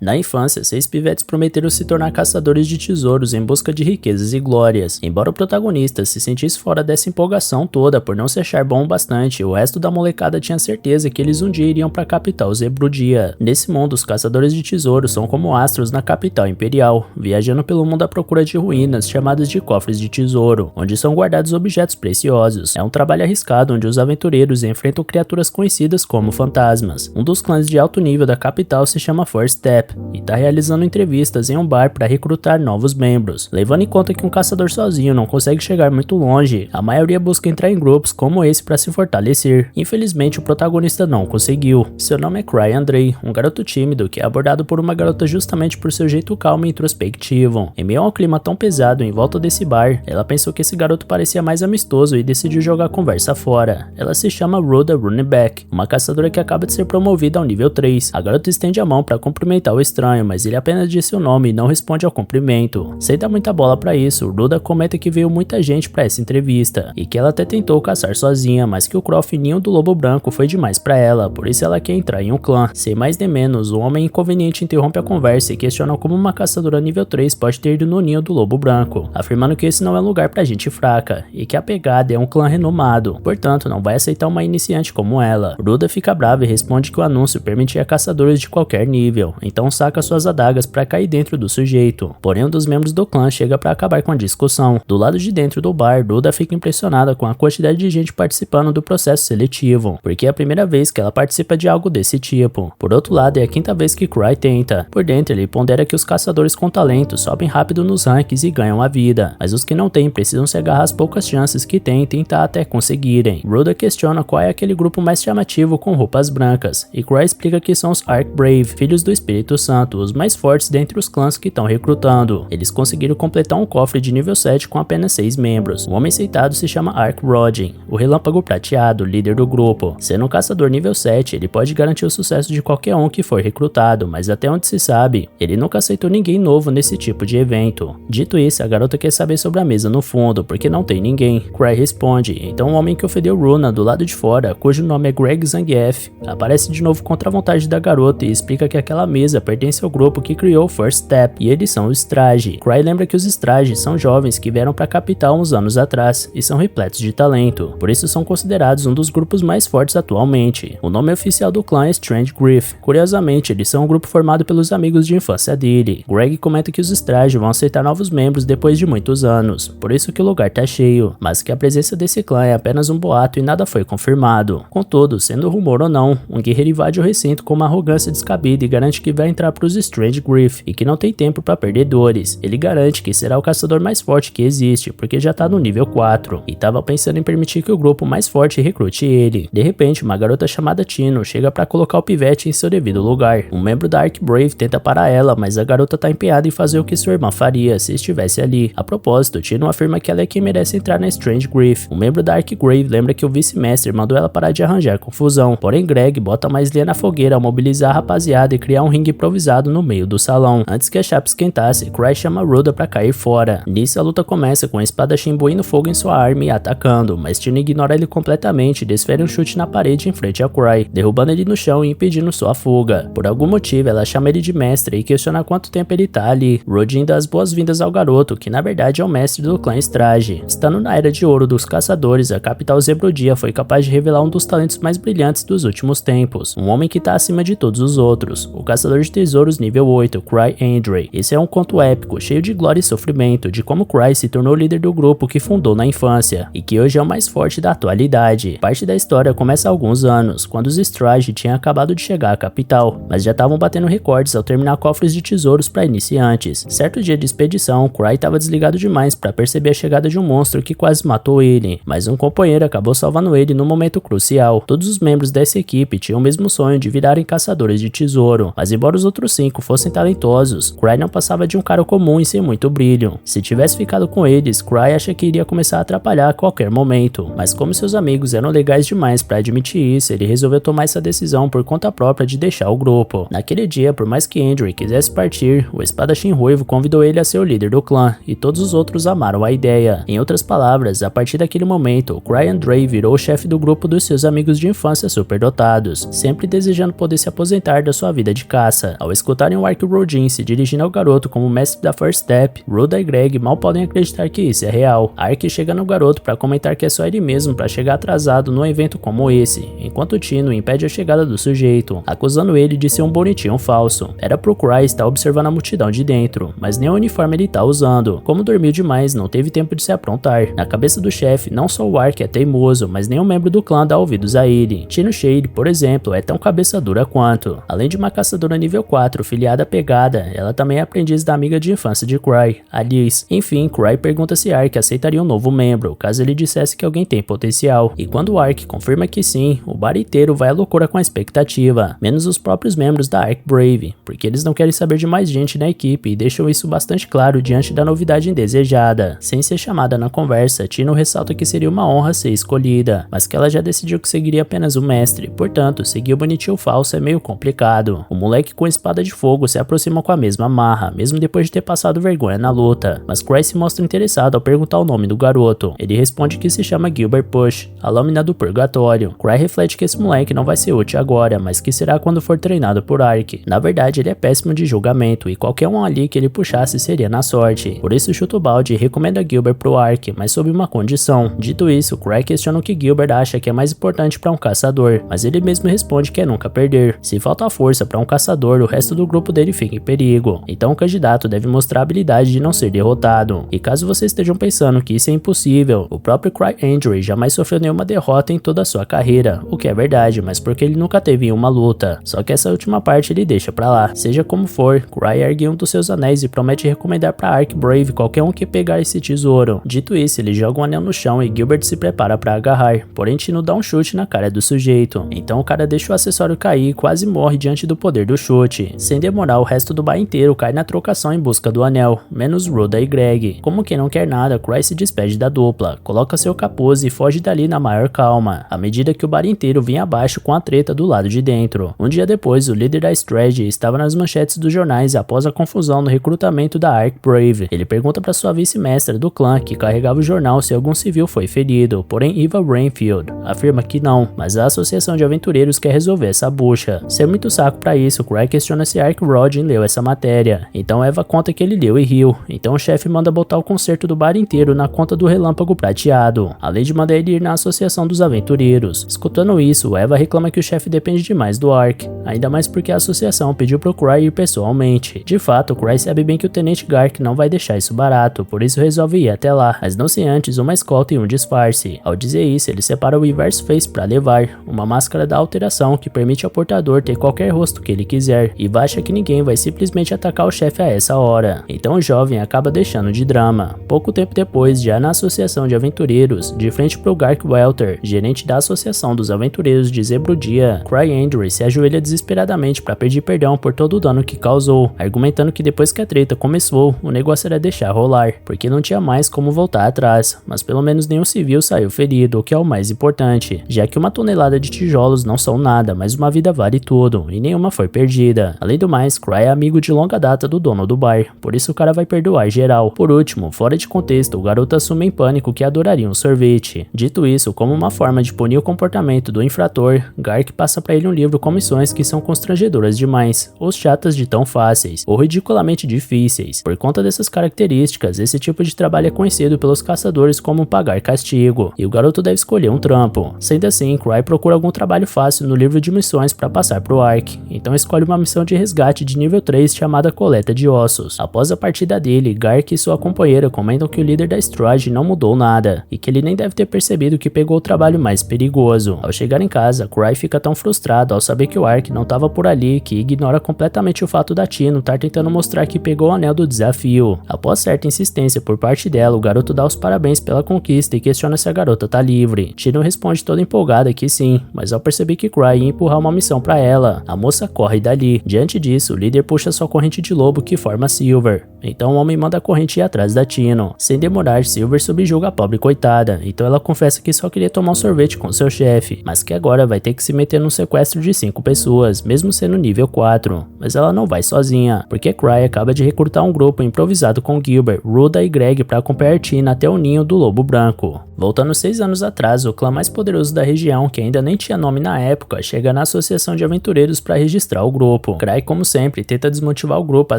Na infância, 6 pivetes prometeram se tornar caçadores de tesouros em busca de riquezas e glórias. Embora o protagonista se sentisse fora dessa empolgação toda por não se achar bom o bastante, o resto da molecada tinha certeza que eles um dia iriam para a capital Zebrudia. Nesse mundo, os caçadores de tesouros são como astros na capital imperial, viajando pelo mundo à procura de ruínas chamadas de cofres de tesouro, onde são guardados objetos preciosos. É um trabalho arriscado onde os aventureiros enfrentam criaturas conhecidas como fantasmas. Um dos clãs de alto nível da capital se chama First Step e está realizando entrevistas em um bar para recrutar novos membros. Levando em conta que um caçador sozinho não consegue chegar muito longe, a maioria busca entrar em grupos como esse para se fortalecer. Infelizmente, o protagonista não conseguiu. Seu nome é Cry Andrei, um garoto tímido que é abordado por uma garota justamente por seu jeito calmo e introspectivo. Em meio a um clima tão pesado em volta desse bar, ela pensou que esse garoto parecia mais amistoso e decidiu jogar a conversa fora. Ela se chama Rhoda Runeback, uma caçadora que acaba de ser promovida ao nível 3. A garota estende a mão para cumprimentar o estranho, mas ele apenas disse o nome e não responde ao cumprimento. Sem dar muita bola para isso, Rhoda comenta que veio muita gente para essa entrevista e que ela até tentou caçar sozinha, mas que o crawl fininho do lobo branco foi demais para ela, por isso ela quer entrar em um clã. Sem mais nem menos, o homem inconveniente interrompe a conversa e questiona como uma caçadora nível 3 pode ter ido no ninho do lobo branco, afirmando que esse não é lugar para gente fraca e que a pegada é um clã renomado, portanto não vai aceitar uma iniciante como ela. Rhoda fica brava e responde que o anúncio permitia caçadores de qualquer nível, então saca suas adagas para cair dentro do sujeito. Porém, um dos membros do clã chega para acabar com a discussão. Do lado de dentro do bar, Rhoda fica impressionada com a quantidade de gente participando do processo seletivo, porque é a primeira vez que ela participa de algo desse tipo. Por outro lado, é a quinta vez que Cry tenta. Por dentro, ele pondera que os caçadores com talento sobem rápido nos rankings e ganham a vida, mas os que não têm precisam se agarrar às poucas chances que têm e tentar até conseguirem. Rhoda questiona qual é aquele grupo mais chamativo com roupas brancas, e Cry explica que são os Archbrave, filhos do Espírito Santo, os mais fortes dentre os clãs que estão recrutando. Eles conseguiram completar um cofre de nível 7 com apenas 6 membros. O homem aceitado se chama Archrodin, o relâmpago prateado, líder do grupo. Sendo um caçador nível 7, ele pode garantir o sucesso de qualquer um que for recrutado, mas até onde se sabe, ele nunca aceitou ninguém novo nesse tipo de evento. Dito isso, a garota quer saber sobre a mesa no fundo, porque não tem ninguém. Cry responde, então o homem que ofendeu Runa do lado de fora, cujo nome é Greg Zangief, aparece de novo contra a vontade da garota e explica que aquela mesa pertence ao grupo que criou o First Step, e eles são os Strage. Cry lembra que os Strage são jovens que vieram para a capital uns anos atrás, e são repletos de talento, por isso são considerados um dos grupos mais fortes atualmente. O nome oficial do clã é Strange Griff. Curiosamente, eles são um grupo formado pelos amigos de infância dele. Greg comenta que os Strage vão aceitar novos membros depois de muitos anos, por isso que o lugar tá cheio, mas que a presença desse clã é apenas um boato e nada foi confirmado. Contudo, sendo rumor ou não, um guerreiro invade o recinto com uma arrogância descabida e garante que vai entrar pros Strange Griff e que não tem tempo para perdedores. Ele garante que será o caçador mais forte que existe, porque já tá no nível 4, e tava pensando em permitir que o grupo mais forte recrute ele. De repente, uma garota chamada Tino chega para colocar o pivete em seu devido lugar. Um membro da Archbrave tenta parar ela, mas a garota tá empenhada em fazer o que sua irmã faria se estivesse ali. A propósito, Tino afirma que ela é quem merece entrar na Strange Griff. Um membro da Archgrave lembra que o vice-mestre mandou ela parar de arranjar confusão, porém Greg bota mais lenha na fogueira ao mobilizar a rapaziada e criar um ringue improvisado no meio do salão. Antes que a chapa esquentasse, Cry chama Rhoda pra cair fora. Nisso a luta começa com a espadachim imbuindo fogo em sua arma e atacando, mas Tino ignora ele completamente e desfere um chute na parede em frente a Cry, derrubando ele no chão e impedindo sua fuga. Por algum motivo ela chama ele de mestre e questiona quanto tempo ele tá ali. Rodin dá as boas-vindas ao garoto, que na verdade é o mestre do clã Strage. Estando na era de ouro dos caçadores, a capital Zebrudia foi capaz de revelar um dos talentos mais brilhantes dos últimos tempos, um homem que tá acima de todos os outros, o caçador de tesouros nível 8, Cry Andrei. Esse é um conto épico, cheio de glória e sofrimento, de como Cry se tornou líder do grupo que fundou na infância, e que hoje é o mais forte da atualidade. Parte da história começa há alguns anos, quando os Strage tinham acabado de chegar à capital, mas já estavam batendo recordes ao terminar cofres de tesouros para iniciantes. Certo dia de expedição, Cry estava desligado demais para perceber a chegada de um monstro que quase matou ele, mas um companheiro acabou salvando ele no momento crucial. Todos os membros dessa equipe tinham o mesmo sonho de virarem caçadores de tesouro, mas embora os outros 5 fossem talentosos, Cry não passava de um cara comum e sem muito brilho. Se tivesse ficado com eles, Cry acha que iria começar a atrapalhar a qualquer momento, mas como seus amigos eram legais demais para admitir isso, ele resolveu tomar essa decisão por conta própria de deixar o grupo. Naquele dia, por mais que Andrei quisesse partir, o espadachim ruivo convidou ele a ser o líder do clã, e todos os outros amaram a ideia. Em outras palavras, a partir daquele momento, Cry Andrei virou o chefe do grupo dos seus amigos de infância superdotados, sempre desejando poder se aposentar da sua vida de caça. conversa. Ao escutarem o Ark e o Rodin se dirigindo ao garoto como mestre da First Step, Ruda e Greg mal podem acreditar que isso é real. Ark chega no garoto para comentar que é só ele mesmo para chegar atrasado num evento como esse, enquanto Tino impede a chegada do sujeito, acusando ele de ser um bonitinho falso. Era pro Cry estar observando a multidão de dentro, mas nem o uniforme ele tá usando. Como dormiu demais, não teve tempo de se aprontar. Na cabeça do chefe, não só o Ark é teimoso, mas nenhum membro do clã dá ouvidos a ele. Tino Shade, por exemplo, é tão cabeça dura quanto. Além de uma caçadora nível 4, filiada pegada, ela também é aprendiz da amiga de infância de Cry, a Liz. Enfim, Cry pergunta se Ark aceitaria um novo membro, caso ele dissesse que alguém tem potencial. E quando Ark confirma que sim, o bar inteiro vai à loucura com a expectativa, menos os próprios membros da Ark Brave, porque eles não querem saber de mais gente na equipe e deixam isso bastante claro diante da novidade indesejada. Sem ser chamada na conversa, Tino ressalta que seria uma honra ser escolhida, mas que ela já decidiu que seguiria apenas o mestre, portanto, seguir o bonitinho falso é meio complicado. O moleque com espada de fogo se aproxima com a mesma marra, mesmo depois de ter passado vergonha na luta, mas Cry se mostra interessado ao perguntar o nome do garoto. Ele responde que se chama Gilbert Push, a lâmina do purgatório. Cry reflete que esse moleque não vai ser útil agora, mas que será quando for treinado por Ark. Na verdade, ele é péssimo de julgamento e qualquer um ali que ele puxasse seria na sorte. Por isso chuta o balde e recomenda Gilbert pro Ark, mas sob uma condição. Dito isso, Cry questiona o que Gilbert acha que é mais importante para um caçador, mas ele mesmo responde que é nunca perder. Se falta força para um caçador, o resto do grupo dele fica em perigo. Então o candidato deve mostrar a habilidade de não ser derrotado. E caso vocês estejam pensando que isso é impossível, o próprio Cry Andrew jamais sofreu nenhuma derrota em toda a sua carreira, o que é verdade, mas porque ele nunca teve uma luta. Só que essa última parte ele deixa pra lá. Seja como for, Cry ergue um dos seus anéis e promete recomendar pra Ark Brave qualquer um que pegar esse tesouro. Dito isso, ele joga um anel no chão e Gilbert se prepara pra agarrar, porém Tino dá um chute na cara do sujeito. Então o cara deixa o acessório cair e quase morre diante do poder do chute. Sem demorar, o resto do bar inteiro cai na trocação em busca do anel, menos Ruda e Greg. Como quem não quer nada, Cry se despede da dupla, coloca seu capuz e foge dali na maior calma, à medida que o bar inteiro vinha abaixo com a treta do lado de dentro. Um dia depois, o líder da Strategy estava nas manchetes dos jornais após a confusão no recrutamento da Ark Brave. Ele pergunta para sua vice-mestra do clã que carregava o jornal se algum civil foi ferido, porém Eva Rainfield afirma que não, mas a Associação de Aventureiros quer resolver essa bucha. Sem muito saco para isso, Cry questiona se Ark Rodin leu essa matéria. Então Eva conta que ele leu e riu. Então o chefe manda botar o concerto do bar inteiro na conta do Relâmpago Prateado, além de mandar ele ir na Associação dos Aventureiros. Escutando isso, Eva reclama que o chefe depende demais do Ark, ainda mais porque a associação pediu pro Cry ir pessoalmente. De fato, Cry sabe bem que o Tenente Gark não vai deixar isso barato, por isso resolve ir até lá, mas não sem antes uma escolta e um disfarce. Ao dizer isso, ele separa o Reverse Face para levar, uma máscara da alteração que permite ao portador ter qualquer rosto que ele quiser, e acha que ninguém vai simplesmente atacar o chefe a essa hora. Então o jovem acaba deixando de drama. Pouco tempo depois, já na Associação de Aventureiros, de frente pro Gark Welter, gerente da Associação dos Aventureiros de Zebrudia, Cry Andrew se ajoelha desesperadamente para pedir perdão por todo o dano que causou, argumentando que depois que a treta começou, o negócio era deixar rolar, porque não tinha mais como voltar atrás, mas pelo menos nenhum civil saiu ferido, o que é o mais importante, já que uma tonelada de tijolos não são nada, mas uma vida vale tudo, e nenhuma foi perdida. Além do mais, Cry é amigo de longa data do dono do bar, por isso o cara vai perdoar geral. Por último, fora de contexto, o garoto assume em pânico que adoraria um sorvete. Dito isso, como uma forma de punir o comportamento do infrator, Gark passa pra ele um livro com missões que são constrangedoras demais, ou chatas de tão fáceis, ou ridiculamente difíceis. Por conta dessas características, esse tipo de trabalho é conhecido pelos caçadores como pagar castigo, e o garoto deve escolher um trampo. Sendo assim, Cry procura algum trabalho fácil no livro de missões para passar pro Ark, então escolhe uma missão de resgate de nível 3 chamada Coleta de Ossos. Após a partida dele, Gark e sua companheira comentam que o líder da Strage não mudou nada, e que ele nem deve ter percebido que pegou o trabalho mais perigoso. Ao chegar em casa, Cry fica tão frustrado ao saber que o Ark não estava por ali que ignora completamente o fato da Tino estar tentando mostrar que pegou o anel do desafio. Após certa insistência por parte dela, o garoto dá os parabéns pela conquista e questiona se a garota tá livre. Tino responde toda empolgada que sim, mas ao perceber que Cry ia empurrar uma missão pra ela, a moça corre dali. Diante disso, o líder puxa sua corrente de lobo que forma Silver. Então o homem manda a corrente ir atrás da Tino. Sem demorar, Silver subjuga a pobre coitada, então ela confessa que só queria tomar um sorvete com seu chefe, mas que agora vai ter que se meter num sequestro de 5 pessoas, mesmo sendo nível 4. Mas ela não vai sozinha, porque Cry acaba de recrutar um grupo improvisado com Gilbert, Ruda e Greg para acompanhar Tina até o ninho do Lobo Branco. Voltando 6 anos atrás, o clã mais poderoso da região, que ainda nem tinha nome na época, chega na Associação de Aventureiros para registrar o grupo. topo. Cry, como sempre, tenta desmotivar o grupo a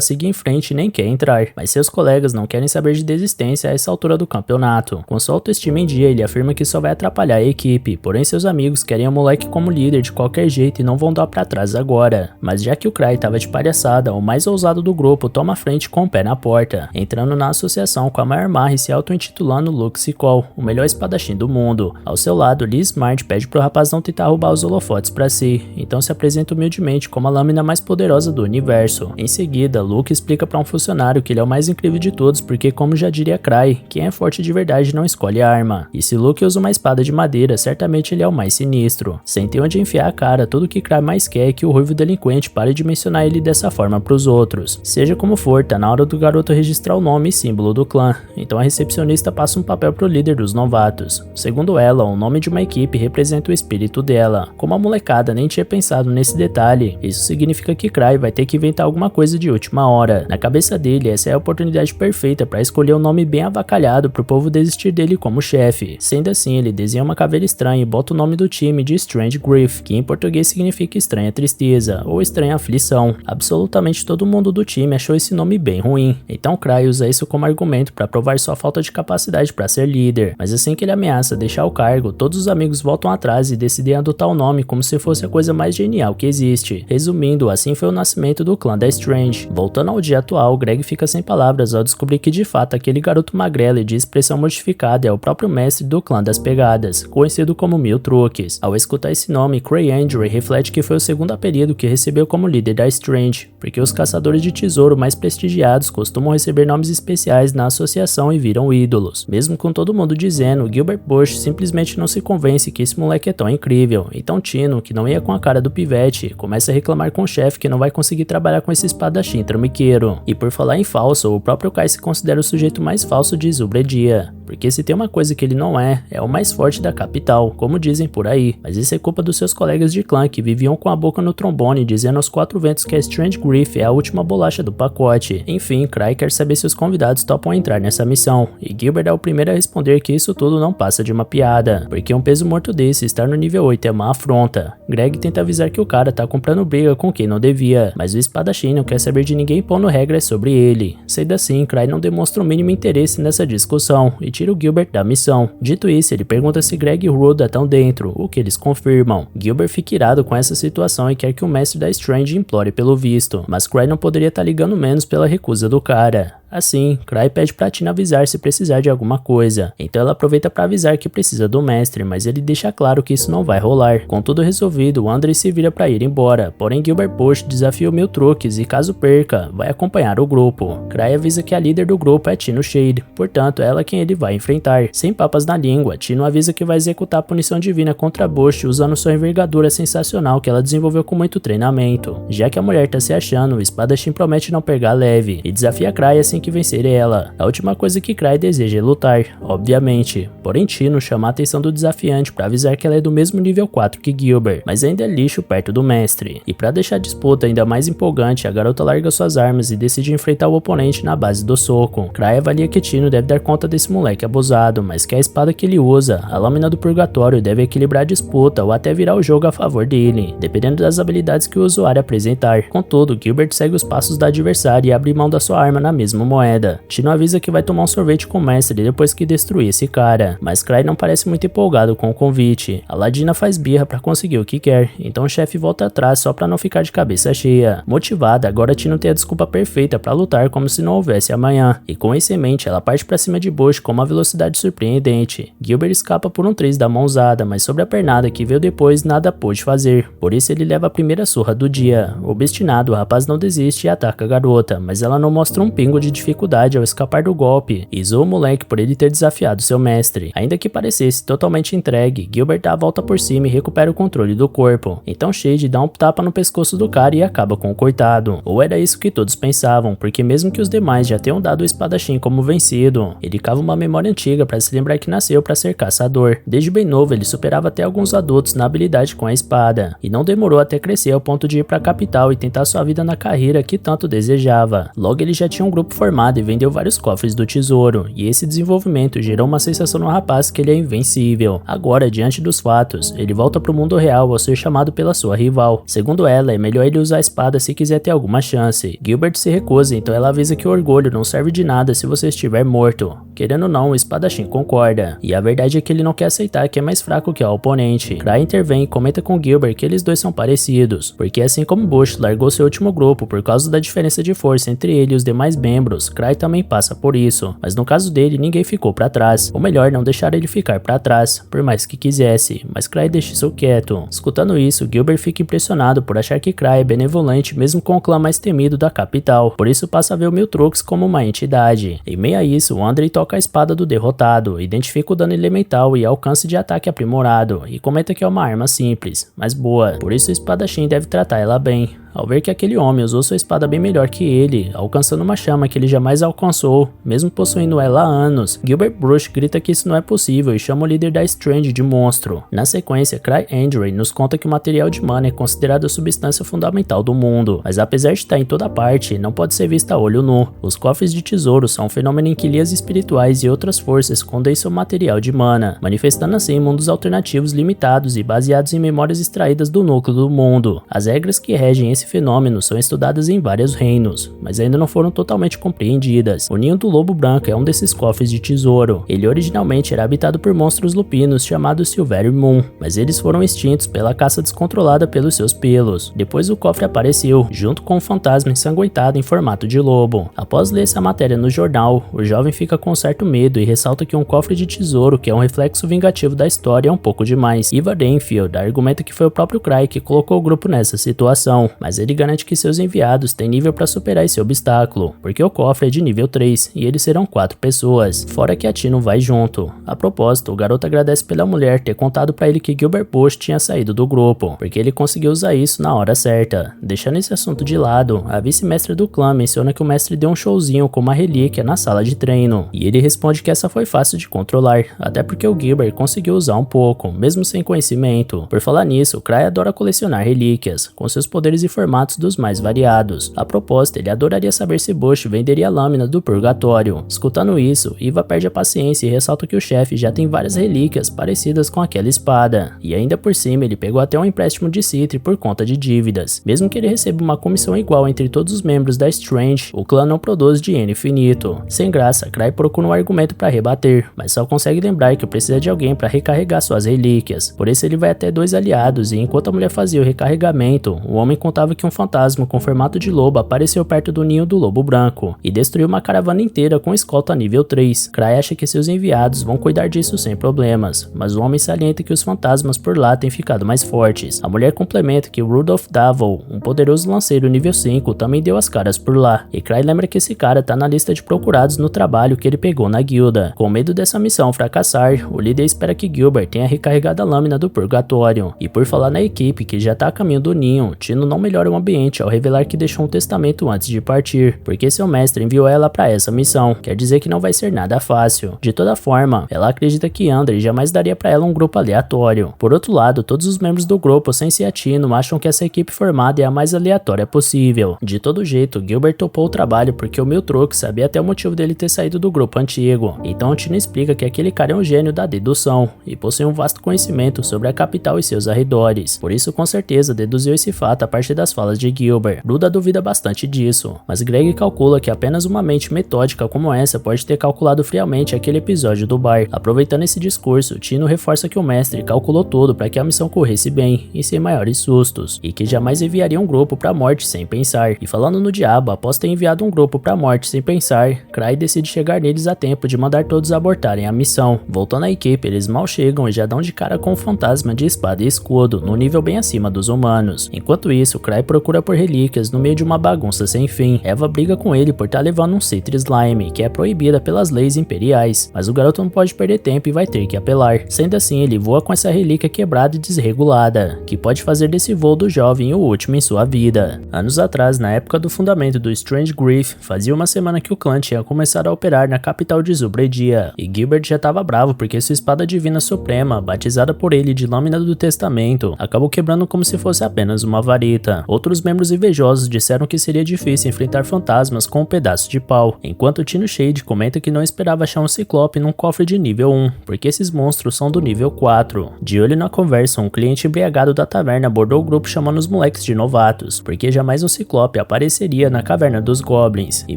seguir em frente e nem quer entrar, mas seus colegas não querem saber de desistência a essa altura do campeonato. Com sua autoestima em dia, ele afirma que só vai atrapalhar a equipe, porém seus amigos querem o moleque como líder de qualquer jeito e não vão dar pra trás agora. Mas já que o Cry tava de palhaçada, o mais ousado do grupo toma a frente com o pé na porta, entrando na associação com a maior marra e se auto-intitulando Luke Sequel, o melhor espadachim do mundo. Ao seu lado, Lee Smart pede pro rapaz não tentar roubar os holofotes pra si, então se apresenta humildemente como a lâmina mais poderosa do universo. Em seguida, Luke explica pra um funcionário que ele é o mais incrível de todos porque, como já diria Cry, quem é forte de verdade não escolhe arma. E se Luke usa uma espada de madeira, certamente ele é o mais sinistro. Sem ter onde enfiar a cara, tudo que Cry mais quer é que o ruivo delinquente pare de mencionar ele dessa forma pros outros. Seja como for, tá na hora do garoto registrar o nome e símbolo do clã, então a recepcionista passa um papel pro líder dos novatos. Segundo ela, o nome de uma equipe representa o espírito dela. Como a molecada nem tinha pensado nesse detalhe, isso significa que Cry vai ter que inventar alguma coisa de última hora. Na cabeça dele, essa é a oportunidade perfeita para escolher um nome bem avacalhado pro povo desistir dele como chefe. Sendo assim, ele desenha uma caveira estranha e bota o nome do time de Strange Grief, que em português significa estranha tristeza ou estranha aflição. Absolutamente todo mundo do time achou esse nome bem ruim, então Cry usa isso como argumento para provar sua falta de capacidade para ser líder. Mas assim que ele ameaça deixar o cargo, todos os amigos voltam atrás e decidem adotar o nome como se fosse a coisa mais genial que existe. Resumindo, assim foi o nascimento do clã da Strange. Voltando ao dia atual, Greg fica sem palavras ao descobrir que de fato aquele garoto magrelo e de expressão modificada é o próprio mestre do clã das pegadas, conhecido como Mil Truques. Ao escutar esse nome, Cray Andrew reflete que foi o segundo apelido que recebeu como líder da Strange, porque os caçadores de tesouro mais prestigiados costumam receber nomes especiais na associação e viram ídolos. Mesmo com todo mundo dizendo, Gilbert Bush simplesmente não se convence que esse moleque é tão incrível. Então Tino, que não ia com a cara do pivete, começa a reclamar com o chefe que não vai conseguir trabalhar com esse espadachim trambiqueiro. E por falar em falso, o próprio Kai se considera o sujeito mais falso de Zubredia, porque se tem uma coisa que ele não é o mais forte da capital, como dizem por aí. Mas isso é culpa dos seus colegas de clã que viviam com a boca no trombone dizendo aos quatro ventos que a Strange Grief é a última bolacha do pacote. Enfim, Cry quer saber se os convidados topam entrar nessa missão, e Gilbert é o primeiro a responder que isso tudo não passa de uma piada, porque um peso morto desse estar no nível 8 é uma afronta. Greg tenta avisar que o cara tá comprando briga com quem não devia, mas o espadachim não quer saber de ninguém pondo regras sobre ele. Sendo assim, Cry não demonstra o mínimo interesse nessa discussão e tira o Gilbert da missão. Dito isso, ele pergunta se Greg e Rhoda estão dentro, o que eles confirmam. Gilbert fica irado com essa situação e quer que o mestre da Strange implore pelo visto, mas Cry não poderia estar ligando menos pela recusa do cara. Assim, Cry pede pra Tina avisar se precisar de alguma coisa, então ela aproveita pra avisar que precisa do mestre, mas ele deixa claro que isso não vai rolar. Com tudo resolvido, Andre se vira pra ir embora, porém Gilbert Bush desafia o Mil Truques e caso perca, vai acompanhar o grupo. Cry avisa que a líder do grupo é Tino Shade, portanto é ela quem ele vai enfrentar. Sem papas na língua, Tino avisa que vai executar a punição divina contra Bush usando sua envergadura sensacional que ela desenvolveu com muito treinamento. Já que a mulher tá se achando, o espadachim promete não pegar leve e desafia Cry assim que vencer ela. A última coisa que Cry deseja é lutar, obviamente. Porém Tino chama a atenção do desafiante para avisar que ela é do mesmo nível 4 que Gilbert, mas ainda é lixo perto do mestre. E para deixar a disputa ainda mais empolgante, a garota larga suas armas e decide enfrentar o oponente na base do soco. Cry avalia que Tino deve dar conta desse moleque abusado, mas que a espada que ele usa, a lâmina do purgatório, deve equilibrar a disputa ou até virar o jogo a favor dele, dependendo das habilidades que o usuário apresentar. Contudo, Gilbert segue os passos da adversária e abre mão da sua arma na mesma moeda. Tino avisa que vai tomar um sorvete com o mestre depois que destruir esse cara, mas Cry não parece muito empolgado com o convite. A Ladina faz birra pra conseguir o que quer, então o chefe volta atrás só pra não ficar de cabeça cheia. Motivada, agora Tino tem a desculpa perfeita pra lutar como se não houvesse amanhã, e com isso em mente ela parte pra cima de Bush com uma velocidade surpreendente. Gilbert escapa por um triz da mãozada, mas sobre a pernada que veio depois nada pôde fazer, por isso ele leva a primeira surra do dia. Obstinado, o rapaz não desiste e ataca a garota, mas ela não mostra um pingo de dificuldade ao escapar do golpe e zoa o moleque por ele ter desafiado seu mestre. Ainda que parecesse totalmente entregue, Gilbert dá a volta por cima e recupera o controle do corpo. Então Shade dá um tapa no pescoço do cara e acaba com o coitado. Ou era isso que todos pensavam, porque mesmo que os demais já tenham dado o espadachim como vencido, ele cava uma memória antiga para se lembrar que nasceu para ser caçador. Desde bem novo ele superava até alguns adultos na habilidade com a espada, e não demorou até crescer ao ponto de ir para a capital e tentar sua vida na carreira que tanto desejava. Logo ele já tinha um grupo formada e vendeu vários cofres do tesouro, e esse desenvolvimento gerou uma sensação no rapaz que ele é invencível. Agora, diante dos fatos, ele volta pro mundo real ao ser chamado pela sua rival. Segundo ela, é melhor ele usar a espada se quiser ter alguma chance. Gilbert se recusa, então ela avisa que o orgulho não serve de nada se você estiver morto. Querendo ou não, o espadachim concorda. E a verdade é que ele não quer aceitar que é mais fraco que o oponente. Cry intervém e comenta com Gilbert que eles dois são parecidos, porque assim como Bush largou seu último grupo por causa da diferença de força entre ele e os demais membros, Cry também passa por isso. Mas no caso dele, ninguém ficou pra trás. Ou melhor, não deixaram ele ficar pra trás, por mais que quisesse, mas Cry deixa isso quieto. Escutando isso, Gilbert fica impressionado por achar que Cry é benevolente mesmo com o clã mais temido da capital, por isso passa a ver o Miltrox como uma entidade. Em meio a isso, o Andre toca a espada do derrotado, identifica o dano elemental e alcance de ataque aprimorado, e comenta que é uma arma simples, mas boa, por isso o espadachim deve tratar ela bem. Ao ver que aquele homem usou sua espada bem melhor que ele, alcançando uma chama que ele jamais alcançou, mesmo possuindo ela há anos, Gilbert Brush grita que isso não é possível e chama o líder da Strange de monstro. Na sequência, Cry Andre nos conta que o material de mana é considerado a substância fundamental do mundo, mas apesar de estar em toda parte, não pode ser vista a olho nu. Os cofres de tesouro são um fenômeno em que lias espirituais e outras forças condensam o material de mana, manifestando assim mundos alternativos limitados e baseados em memórias extraídas do núcleo do mundo. As regras que regem esse fenômeno são estudadas em vários reinos, mas ainda não foram totalmente compreendidas. O Ninho do Lobo Branco é um desses cofres de tesouro. Ele originalmente era habitado por monstros lupinos chamados Silvery Moon, mas eles foram extintos pela caça descontrolada pelos seus pelos. Depois o cofre apareceu, junto com um fantasma ensanguentado em formato de lobo. Após ler essa matéria no jornal, o jovem fica com certo medo e ressalta que um cofre de tesouro, que é um reflexo vingativo da história, é um pouco demais. Ivar Enfield argumenta que foi o próprio Cry que colocou o grupo nessa situação, mas ele garante que seus enviados têm nível para superar esse obstáculo, porque o cofre é de nível 3 e eles serão 4 pessoas, fora que a Tino vai junto. A propósito, o garoto agradece pela mulher ter contado para ele que Gilbert Bush tinha saído do grupo, porque ele conseguiu usar isso na hora certa. Deixando esse assunto de lado, a vice-mestra do clã menciona que o mestre deu um showzinho com uma relíquia na sala de treino, e ele responde que essa foi fácil de controlar, até porque o Gilbert conseguiu usar um pouco, mesmo sem conhecimento. Por falar nisso, o Cry adora colecionar relíquias, com seus poderes e formatos dos mais variados. A propósito, ele adoraria saber se Bush venderia a lâmina do purgatório. Escutando isso, Iva perde a paciência e ressalta que o chefe já tem várias relíquias parecidas com aquela espada, e ainda por cima ele pegou até um empréstimo de Citri por conta de dívidas. Mesmo que ele receba uma comissão igual entre todos os membros da Strange, o clã não produz dinheiro infinito. Sem graça, Cry procura um argumento para rebater, mas só consegue lembrar que precisa de alguém para recarregar suas relíquias. Por isso ele vai até 2 aliados e enquanto a mulher fazia o recarregamento, o homem contava que um fantasma com formato de lobo apareceu perto do Ninho do Lobo Branco e destruiu uma caravana inteira com escolta nível 3. Cry acha que seus enviados vão cuidar disso sem problemas, mas o homem salienta que os fantasmas por lá têm ficado mais fortes. A mulher complementa que Rudolph Davol, um poderoso lanceiro nível 5, também deu as caras por lá, e Cry lembra que esse cara tá na lista de procurados no trabalho que ele pegou na guilda. Com medo dessa missão fracassar, o líder espera que Gilbert tenha recarregado a lâmina do purgatório. E por falar na equipe que já tá a caminho do ninho, Tino não melhora o ambiente ao revelar que deixou um testamento antes de partir, porque seu mestre enviou ela para essa missão. Quer dizer que não vai ser nada fácil. De toda forma, ela acredita que Andre jamais daria para ela um grupo aleatório. Por outro lado, todos os membros do grupo, sem ser a Tino, acham que essa equipe formada é a mais aleatória possível. De todo jeito, Gilbert topou o trabalho porque o Miltrox sabia até o motivo dele ter saído do grupo antigo. Então Tino explica que aquele cara é um gênio da dedução e possui um vasto conhecimento sobre a capital e seus arredores. Por isso, com certeza, deduziu esse fato a partir das falas de Gilbert. Ruda duvida bastante disso, mas Greg calcula que apenas uma mente metódica como essa pode ter calculado friamente aquele episódio do bar. Aproveitando esse discurso, Tino reforça que o mestre calculou tudo para que a missão corresse bem e sem maiores sustos, e que jamais enviaria um grupo para a morte sem pensar. E falando no diabo, após ter enviado um grupo para a morte sem pensar, Cry decide chegar neles a tempo de mandar todos abortarem a missão. Voltando à equipe, eles mal chegam e já dão de cara com um fantasma de espada e escudo, no nível bem acima dos humanos. Enquanto isso, Cry procura por relíquias no meio de uma bagunça sem fim. Eva briga com ele por estar levando um Citri Slime, que é proibida pelas leis imperiais, mas o garoto não pode perder tempo e vai ter que apelar. Sendo assim, ele voa com essa relíquia quebrada e desregulada, que pode fazer desse voo do jovem o último em sua vida. Anos atrás, na época do fundamento do Strange Grief, fazia uma semana que o clã tinha começado a operar na capital de Zubredia, e Gilbert já estava bravo porque sua espada divina suprema, batizada por ele de Lâmina do Testamento, acabou quebrando como se fosse apenas uma vareta. cima. Outros membros invejosos disseram que seria difícil enfrentar fantasmas com um pedaço de pau, enquanto Tino Shade comenta que não esperava achar um ciclope num cofre de nível 1, porque esses monstros são do nível 4. De olho na conversa, um cliente embriagado da taverna abordou o grupo chamando os moleques de novatos, porque jamais um ciclope apareceria na caverna dos goblins, e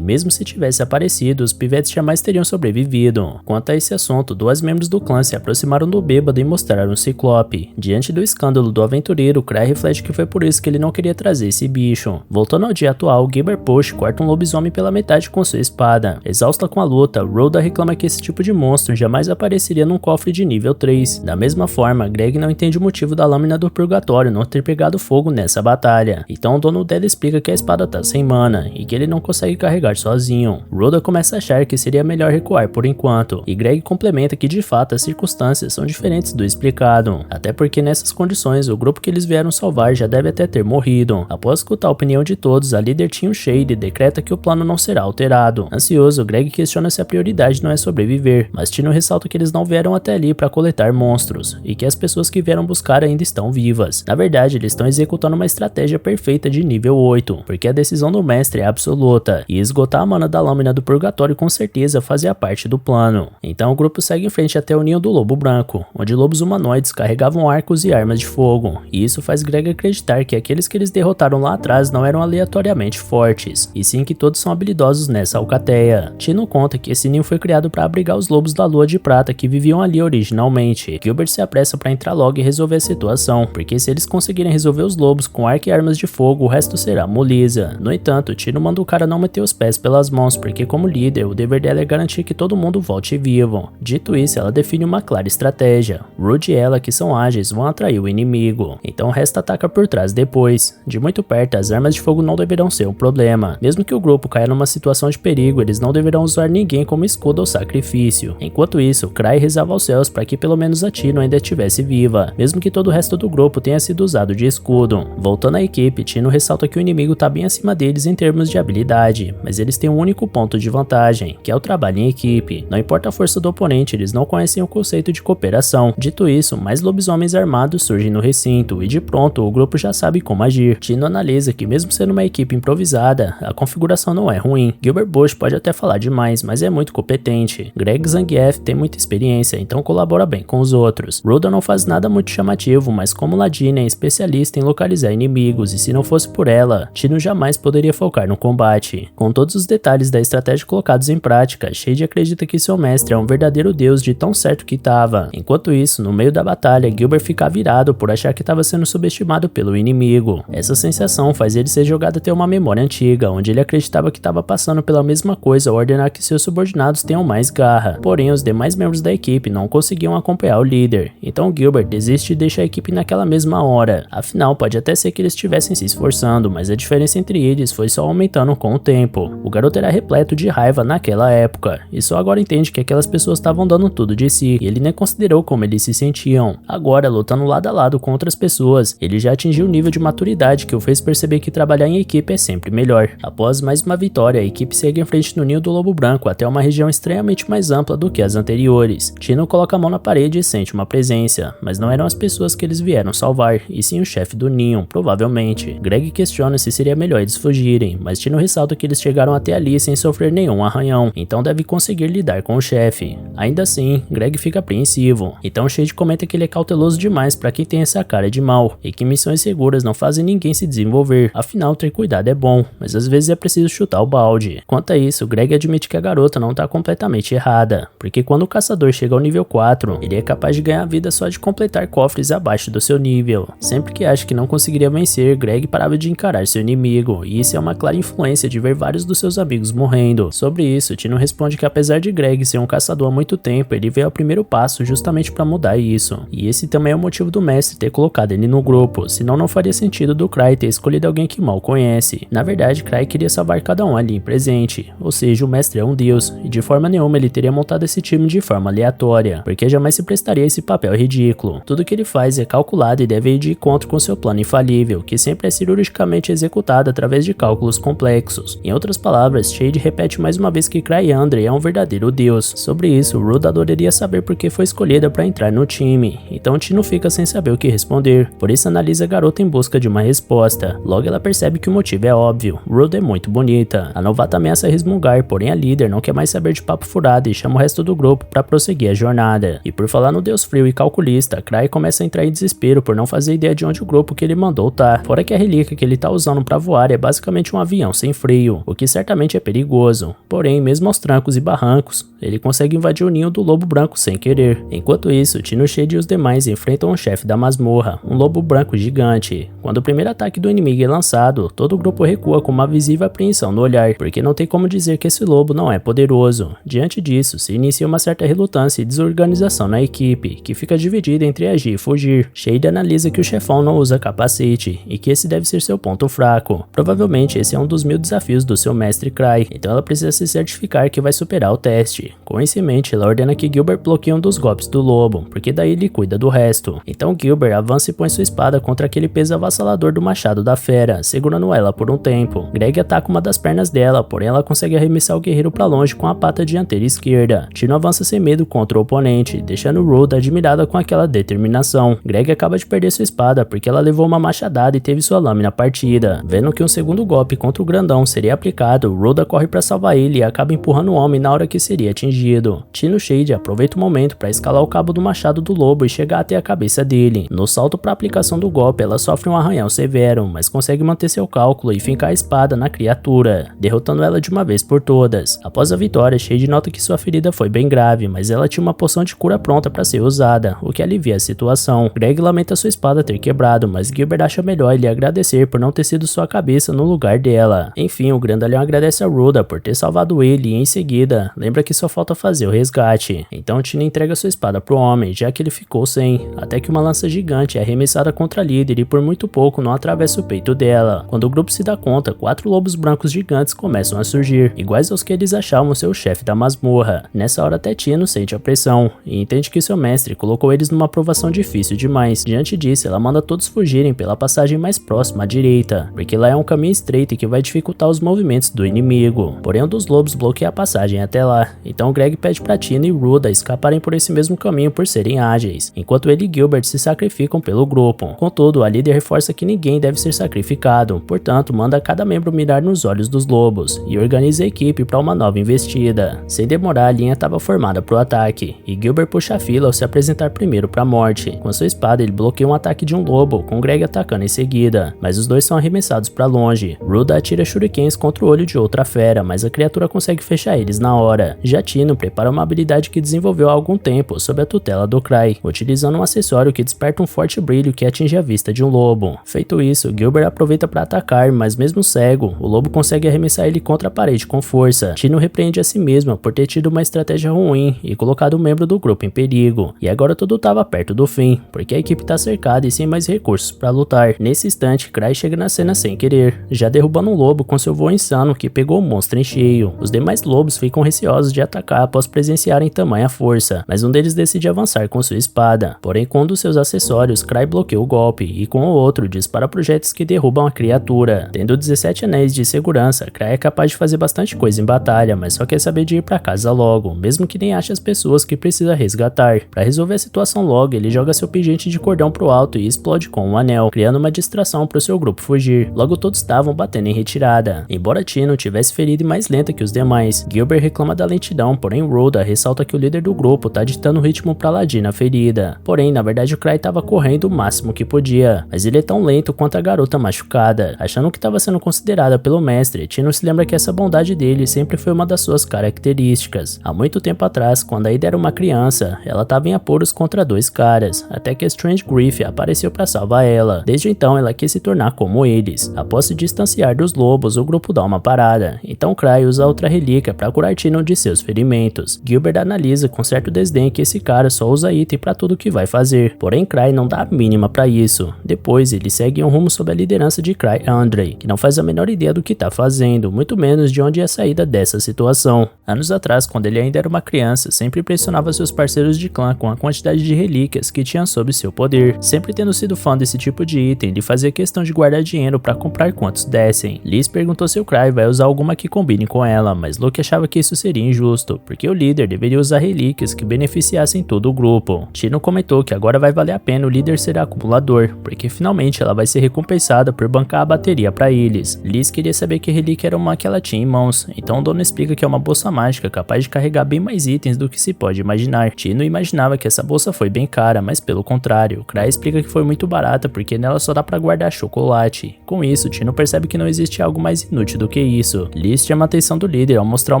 mesmo se tivesse aparecido, os pivetes jamais teriam sobrevivido. Quanto a esse assunto, dois membros do clã se aproximaram do bêbado e mostraram um ciclope. Diante do escândalo do aventureiro, Cry reflete que foi por isso que ele não queria trazer esse bicho. Voltando ao dia atual, Gilbert Post corta um lobisomem pela metade com sua espada. Exausta com a luta, Rhoda reclama que esse tipo de monstro jamais apareceria num cofre de nível 3. Da mesma forma, Greg não entende o motivo da lâmina do purgatório não ter pegado fogo nessa batalha. Então o dono dela explica que a espada tá sem mana e que ele não consegue carregar sozinho. Rhoda começa a achar que seria melhor recuar por enquanto, e Greg complementa que de fato as circunstâncias são diferentes do explicado, até porque nessas condições o grupo que eles vieram salvar já deve até ter morrido. Após escutar a opinião de todos, a líder Tino Shade decreta que o plano não será alterado. Ansioso, Greg questiona se a prioridade não é sobreviver, mas Tino ressalta que eles não vieram até ali para coletar monstros, e que as pessoas que vieram buscar ainda estão vivas. Na verdade, eles estão executando uma estratégia perfeita de nível 8, porque a decisão do mestre é absoluta, e esgotar a mana da lâmina do purgatório com certeza fazia parte do plano. Então o grupo segue em frente até o ninho do lobo branco, onde lobos humanoides carregavam arcos e armas de fogo, e isso faz Greg acreditar que aqueles que eles derrotaram lá atrás não eram aleatoriamente fortes, e sim que todos são habilidosos nessa alcateia. Tino conta que esse ninho foi criado para abrigar os lobos da lua de prata que viviam ali originalmente. Gilbert se apressa para entrar logo e resolver a situação, porque se eles conseguirem resolver os lobos com arco e armas de fogo, o resto será moleza. No entanto, Tino manda o cara não meter os pés pelas mãos, porque como líder, o dever dela é garantir que todo mundo volte vivo. Dito isso, ela define uma clara estratégia. Rude e ela, que são ágeis, vão atrair o inimigo, então o resto ataca por trás depois. De muito perto, as armas de fogo não deverão ser um problema. Mesmo que o grupo caia numa situação de perigo, eles não deverão usar ninguém como escudo ou sacrifício. Enquanto isso, Cry rezava aos céus para que pelo menos a Tino ainda estivesse viva, mesmo que todo o resto do grupo tenha sido usado de escudo. Voltando à equipe, Tino ressalta que o inimigo está bem acima deles em termos de habilidade, mas eles têm um único ponto de vantagem, que é o trabalho em equipe. Não importa a força do oponente, eles não conhecem o conceito de cooperação. Dito isso, mais lobisomens armados surgem no recinto, e de pronto o grupo já sabe como agir. Tino analisa que mesmo sendo uma equipe improvisada, a configuração não é ruim. Gilbert Bush pode até falar demais, mas é muito competente. Greg Zangief tem muita experiência, então colabora bem com os outros. Rhoda não faz nada muito chamativo, mas como Ladina é especialista em localizar inimigos, e se não fosse por ela, Tino jamais poderia focar no combate. Com todos os detalhes da estratégia colocados em prática, Shade acredita que seu mestre é um verdadeiro deus de tão certo que estava. Enquanto isso, no meio da batalha, Gilbert fica virado por achar que estava sendo subestimado pelo inimigo. Essa sensação faz ele ser jogado até uma memória antiga, onde ele acreditava que estava passando pela mesma coisa ao ordenar que seus subordinados tenham mais garra. Porém, os demais membros da equipe não conseguiam acompanhar o líder, então Gilbert desiste e deixa a equipe naquela mesma hora. Afinal, pode até ser que eles estivessem se esforçando, mas a diferença entre eles foi só aumentando com o tempo. O garoto era repleto de raiva naquela época, e só agora entende que aquelas pessoas estavam dando tudo de si, e ele nem considerou como eles se sentiam. Agora, lutando lado a lado com outras pessoas, ele já atingiu um nível de maturidade que o fez perceber que trabalhar em equipe é sempre melhor. Após mais uma vitória, a equipe segue em frente no ninho do lobo branco até uma região extremamente mais ampla do que as anteriores. Tino coloca a mão na parede e sente uma presença, mas não eram as pessoas que eles vieram salvar, e sim o chefe do ninho, provavelmente. Greg questiona se seria melhor eles fugirem, mas Tino ressalta que eles chegaram até ali sem sofrer nenhum arranhão, então deve conseguir lidar com o chefe. Ainda assim, Greg fica apreensivo, então Shade comenta que ele é cauteloso demais para quem tem essa cara de mal, e que missões seguras não fazem ninguém se desenvolver. Afinal, ter cuidado é bom, mas às vezes é preciso chutar o balde. Quanto a isso, Greg admite que a garota não tá completamente errada, porque quando o caçador chega ao nível 4, ele é capaz de ganhar vida só de completar cofres abaixo do seu nível. Sempre que acha que não conseguiria vencer, Greg parava de encarar seu inimigo, e isso é uma clara influência de ver vários dos seus amigos morrendo. Sobre isso, Tino responde que apesar de Greg ser um caçador há muito tempo, ele veio ao primeiro passo justamente para mudar isso, e esse também é o motivo do mestre ter colocado ele no grupo, senão não faria sentido do Cry ter escolhido alguém que mal conhece. Na verdade, Cry queria salvar cada um ali presente, ou seja, o mestre é um deus, e de forma nenhuma ele teria montado esse time de forma aleatória, porque jamais se prestaria a esse papel ridículo. Tudo que ele faz é calculado e deve ir de encontro com seu plano infalível, que sempre é cirurgicamente executado através de cálculos complexos. Em outras palavras, Shade repete mais uma vez que Cry Andre é um verdadeiro deus. Sobre isso, Rhoda adoraria saber por que foi escolhida para entrar no time, então Tino fica sem saber o que responder, por isso analisa a garota em busca de uma resposta. resposta. Logo ela percebe que o motivo é óbvio, Rude é muito bonita. A novata ameaça resmungar, porém a líder não quer mais saber de papo furado e chama o resto do grupo para prosseguir a jornada. E por falar no deus frio e calculista, Cry começa a entrar em desespero por não fazer ideia de onde o grupo que ele mandou tá. Fora que a relíquia que ele tá usando para voar é basicamente um avião sem freio, o que certamente é perigoso. Porém, mesmo aos trancos e barrancos, ele consegue invadir o ninho do lobo branco sem querer. Enquanto isso, Tino Shade e os demais enfrentam o chefe da masmorra, um lobo branco gigante. Quando o primeiro ataque do inimigo é lançado, todo o grupo recua com uma visível apreensão no olhar, porque não tem como dizer que esse lobo não é poderoso. Diante disso, se inicia uma certa relutância e desorganização na equipe, que fica dividida entre agir e fugir. Shade analisa que o chefão não usa capacete, e que esse deve ser seu ponto fraco. Provavelmente esse é um dos 1000 desafios do seu mestre Cry, então ela precisa se certificar que vai superar o teste. Com isso em mente, ela ordena que Gilbert bloqueie um dos golpes do lobo, porque daí ele cuida do resto. Então Gilbert avança e põe sua espada contra aquele peso avassalador do machado da fera, segurando ela por um tempo. Greg ataca uma das pernas dela, porém ela consegue arremessar o guerreiro para longe com a pata dianteira esquerda. Tino avança sem medo contra o oponente, deixando Rude admirada com aquela determinação. Greg acaba de perder sua espada porque ela levou uma machadada e teve sua lâmina partida. Vendo que um segundo golpe contra o grandão seria aplicado, Rude corre para salvar ele e acaba empurrando o homem na hora que seria atingido. Tino Shade aproveita o momento para escalar o cabo do machado do lobo e chegar até a cabeça dele. No salto para aplicação do golpe, ela sofre um arranhão severo, mas consegue manter seu cálculo e fincar a espada na criatura, derrotando ela de uma vez por todas. Após a vitória, Shade nota que sua ferida foi bem grave, mas ela tinha uma poção de cura pronta para ser usada, o que alivia a situação. Greg lamenta sua espada ter quebrado, mas Gilbert acha melhor lhe agradecer por não ter sido sua cabeça no lugar dela. Enfim, o grandalhão agradece a Ruda por ter salvado ele e em seguida, lembra que só falta fazer o resgate. Então Tina entrega sua espada pro homem, já que ele ficou sem, até que uma lança gigante é arremessada contra a líder e por muito pouco não atravessa o peito dela. Quando o grupo se dá conta, 4 lobos brancos gigantes começam a surgir, iguais aos que eles achavam ser o chefe da masmorra. Nessa hora até Tino sente a pressão, e entende que seu mestre colocou eles numa provação difícil demais. Diante disso, ela manda todos fugirem pela passagem mais próxima à direita, porque lá é um caminho estreito e que vai dificultar os movimentos do inimigo. Porém, um dos lobos bloqueia a passagem até lá, então Greg pede pra Tina e Ruda escaparem por esse mesmo caminho por serem ágeis, enquanto ele e Gilbert se sacrificam pelo grupo. Contudo, a líder reforça que ninguém deve ser sacrificado, portanto manda cada membro mirar nos olhos dos lobos e organiza a equipe para uma nova investida. Sem demorar, a linha estava formada para o ataque, e Gilbert puxa a fila ao se apresentar primeiro para a morte. Com sua espada, ele bloqueia um ataque de um lobo, com Greg atacando em seguida, mas os dois são arremessados para longe. Ruda atira shurikens contra o olho de outra fera, mas a criatura consegue fechar eles na hora. Já Tino prepara uma habilidade que desenvolveu há algum tempo sob a tutela do Cry, utilizando um acessório que desperta um forte brilho que atinge a vista de um lobo. Feito isso, Gilbert aproveita para atacar, mas mesmo cego, o lobo consegue arremessar ele contra a parede com força. Tino repreende a si mesma por ter tido uma estratégia ruim e colocado um membro do grupo em perigo. E agora tudo estava perto do fim, porque a equipe está cercada e sem mais recursos para lutar. Nesse instante, Cry chega na cena sem querer, já derrubando um lobo com seu voo insano que pegou o monstro em cheio. Os demais lobos ficam receosos de atacar após presenciarem tamanha força, mas um deles decide avançar com sua espada. Porém, com um dos seus acessórios, Cry bloqueia o golpe e com o outro dispara projéteis que derrubam a criatura. Tendo 17 anéis de segurança, Cry é capaz de fazer bastante coisa em batalha, mas só quer saber de ir pra casa logo, mesmo que nem ache as pessoas que precisa resgatar. Para resolver a situação logo, ele joga seu pingente de cordão pro alto e explode com um anel, criando uma distração pro seu grupo fugir. Logo todos estavam batendo em retirada. Embora Tino tivesse ferida e mais lenta que os demais, Gilbert reclama da lentidão, porém Ruda ressalta que o líder do grupo tá ditando o ritmo pra Ladin na ferida. Porém, na verdade o Cry tava correndo o máximo que podia, mas ele é tão lento quanto a garota machucada. Achando que estava sendo considerada pelo mestre, Tino se lembra que essa bondade dele sempre foi uma das suas características. Há muito tempo atrás, quando a Ada era uma criança, ela estava em apuros contra 2 caras, até que a Strange Grief apareceu para salvar ela. Desde então, ela quis se tornar como eles. Após se distanciar dos lobos, o grupo dá uma parada, então Cry usa outra relíquia para curar Tino de seus ferimentos. Gilbert analisa com certo desdém que esse cara só usa item para tudo que vai fazer, porém Cry não dá a mínima para isso. Depois, ele segue um rumo sob a liderança de Cry Andre, que não faz a menor ideia do que tá fazendo, muito menos de onde é a saída dessa situação. Anos atrás, quando ele ainda era uma criança, sempre impressionava seus parceiros de clã com a quantidade de relíquias que tinha sob seu poder. Sempre tendo sido fã desse tipo de item, ele fazia questão de guardar dinheiro para comprar quantos dessem. Liz perguntou se o Cry vai usar alguma que combine com ela, mas Luke achava que isso seria injusto, porque o líder deveria usar relíquias que beneficiassem todo o grupo. Tino comentou que agora vai valer a pena o líder ser acumulador, porque finalmente ela vai ser recompensada por bancar a bateria para eles. Liz queria saber que relíquia era uma que ela tinha em mãos, então o dono explica que é uma bolsa mágica capaz de carregar bem mais itens do que se pode imaginar. Tino imaginava que essa bolsa foi bem cara, mas pelo contrário, Cry explica que foi muito barata porque nela só dá para guardar chocolate. Com isso, Tino percebe que não existe algo mais inútil do que isso. Liz chama a atenção do líder ao mostrar um